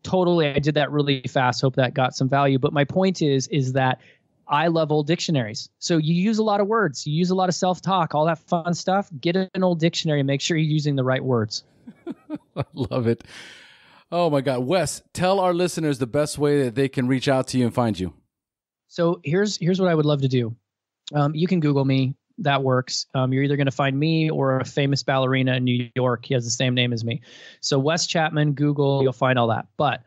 totally, I did that really fast. Hope that got some value. But my point is that I love old dictionaries. So you use a lot of words. You use a lot of self-talk, all that fun stuff. Get an old dictionary and make sure you're using the right words. I love it. Oh, my God. Wes, tell our listeners the best way that they can reach out to you and find you. So here's what I would love to do. You can Google me. That works. You're either going to find me or a famous ballerina in New York. He has the same name as me. So Wes Chapman, Google, you'll find all that. But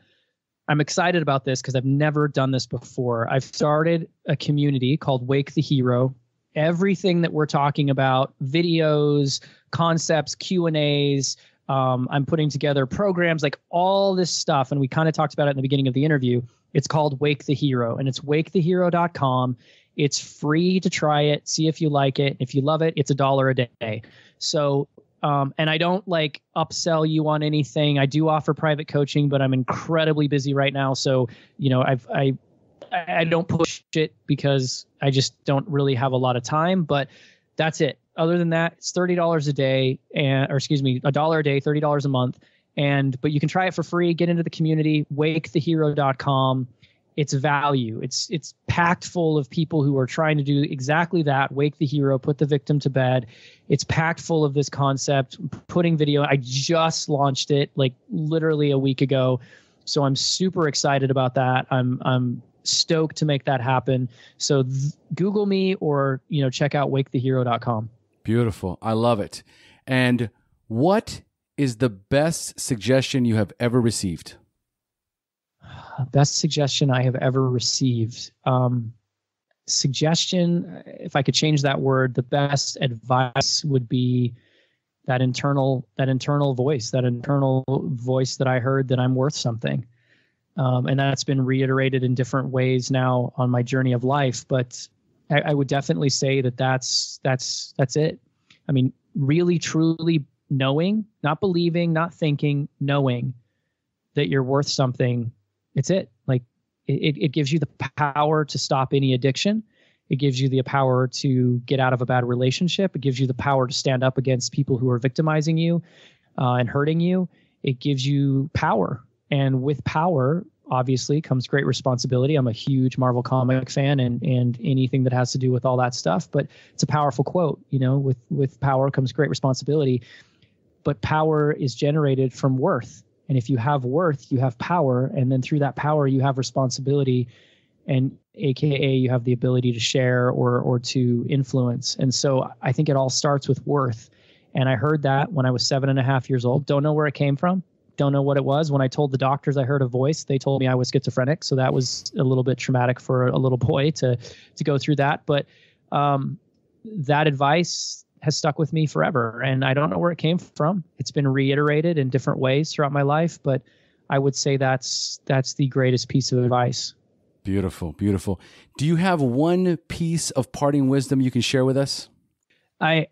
I'm excited about this because I've never done this before. I've started a community called Wake the Hero. Everything that we're talking about, videos, concepts, Q&As, I'm putting together programs, like all this stuff. And we kind of talked about it in the beginning of the interview. It's called Wake the Hero, and it's wakethehero.com. It's free to try it, see if you like it. If you love it, it's $1 a day. So, and I don't like upsell you on anything. I do offer private coaching, but I'm incredibly busy right now. So, I don't push it because I just don't really have a lot of time, but that's it. Other than that, it's $30 a day $1 a day, $30 a month. But you can try it for free, get into the community, wakethehero.com. It's value. It's packed full of people who are trying to do exactly that. Wake the hero, put the victim to bed. It's packed full of this concept, putting video. I just launched it like literally a week ago. So I'm super excited about that. I'm stoked to make that happen. So Google me or, check out wakethehero.com. Beautiful. I love it. And what is the best suggestion you have ever received? Best suggestion I have ever received. Suggestion, if I could change that word, the best advice would be that internal voice that I heard that I'm worth something. And that's been reiterated in different ways now on my journey of life. But I would definitely say that's it. I mean, really, truly knowing, not believing, not thinking, knowing that you're worth something. It's it. Like it gives you the power to stop any addiction. It gives you the power to get out of a bad relationship. It gives you the power to stand up against people who are victimizing you and hurting you. It gives you power. And with power, obviously, comes great responsibility. I'm a huge Marvel comic fan and anything that has to do with all that stuff. But it's a powerful quote. With power comes great responsibility. But power is generated from worth. And if you have worth, you have power. And then through that power, you have responsibility. And AKA, you have the ability to share or to influence. And so I think it all starts with worth. And I heard that when I was 7.5 years old. Don't know where it came from. Don't know what it was. When I told the doctors I heard a voice, they told me I was schizophrenic. So that was a little bit traumatic for a little boy to go through that. But that advice has stuck with me forever. And I don't know where it came from. It's been reiterated in different ways throughout my life. But I would say that's the greatest piece of advice. Beautiful, beautiful. Do you have one piece of parting wisdom you can share with us? I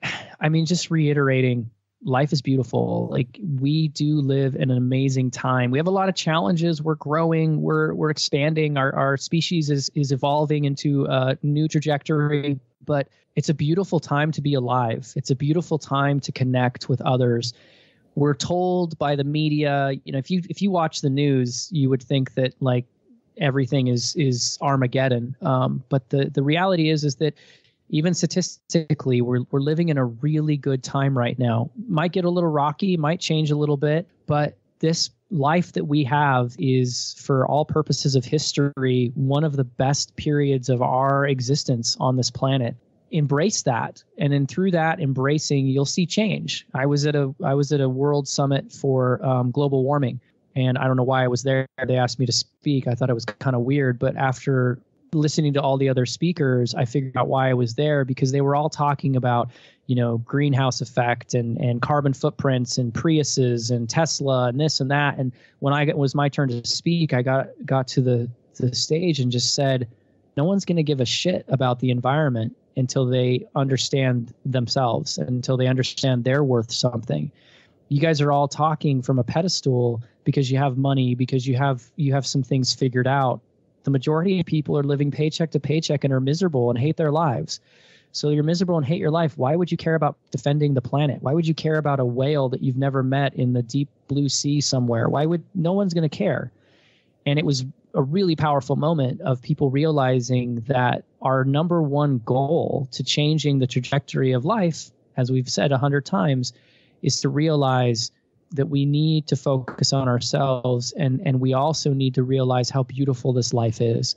mean, just reiterating, life is beautiful. Like, we do live in an amazing time. We have a lot of challenges. We're growing. We're expanding. Our species is evolving into a new trajectory. But it's a beautiful time to be alive. It's a beautiful time to connect with others. We're told by the media, if you watch the news, you would think that like everything is Armageddon. But the reality is that even statistically, we're living in a really good time right now. Might get a little rocky, might change a little bit, but this life that we have is, for all purposes of history, one of the best periods of our existence on this planet. Embrace that, and then through that embracing, you'll see change. I was at a world summit for global warming, and I don't know why I was there. They asked me to speak. I thought it was kind of weird, but after listening to all the other speakers, I figured out why I was there, because they were all talking about, greenhouse effect and carbon footprints and Priuses and Tesla and this and that. And when it was my turn to speak, I got to the stage and just said, no one's going to give a shit about the environment until they understand themselves, until they understand they're worth something. You guys are all talking from a pedestal because you have money, because you have some things figured out. The majority of people are living paycheck to paycheck and are miserable and hate their lives. So you're miserable and hate your life. Why would you care about defending the planet? Why would you care about a whale that you've never met in the deep blue sea somewhere? No one's going to care. And it was a really powerful moment of people realizing that our number one goal to changing the trajectory of life, as we've said 100 times, is to realize that we need to focus on ourselves, and we also need to realize how beautiful this life is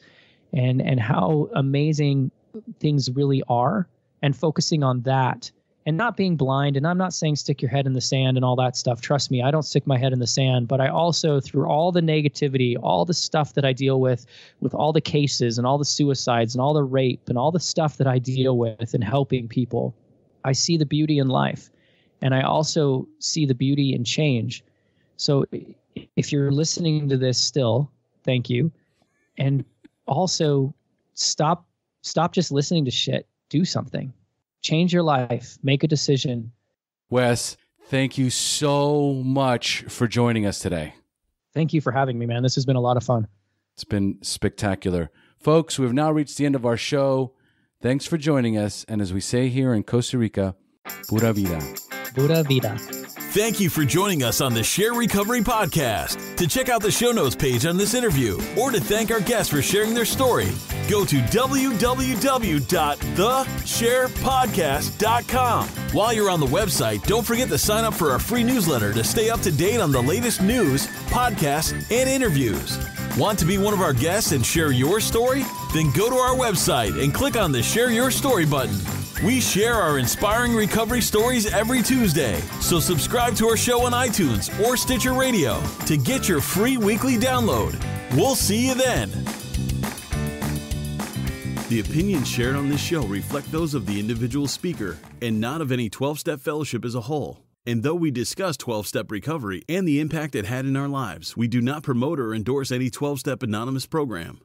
and how amazing things really are, and focusing on that and not being blind. And I'm not saying stick your head in the sand and all that stuff. Trust me, I don't stick my head in the sand, but I also, through all the negativity, all the stuff that I deal with all the cases and all the suicides and all the rape and all the stuff that I deal with in helping people, I see the beauty in life. And I also see the beauty in change. So if you're listening to this still, thank you. And also stop just listening to shit. Do something. Change your life. Make a decision. Wes, thank you so much for joining us today. Thank you for having me, man. This has been a lot of fun. It's been spectacular. Folks, we've now reached the end of our show. Thanks for joining us. And as we say here in Costa Rica, pura vida. Pura vida. Thank you for joining us on the SHAIR Recovery Podcast. To check out the show notes page on this interview, or to thank our guests for sharing their story, go to www.theshairpodcast.com. While you're on the website, don't forget to sign up for our free newsletter to stay up to date on the latest news, podcasts, and interviews. Want to be one of our guests and share your story? Then go to our website and click on the Share Your Story button. We share our inspiring recovery stories every Tuesday, so subscribe to our show on iTunes or Stitcher Radio to get your free weekly download. We'll see you then. The opinions shared on this show reflect those of the individual speaker and not of any 12-Step Fellowship as a whole. And though we discuss 12-Step recovery and the impact it had in our lives, we do not promote or endorse any 12-Step Anonymous program.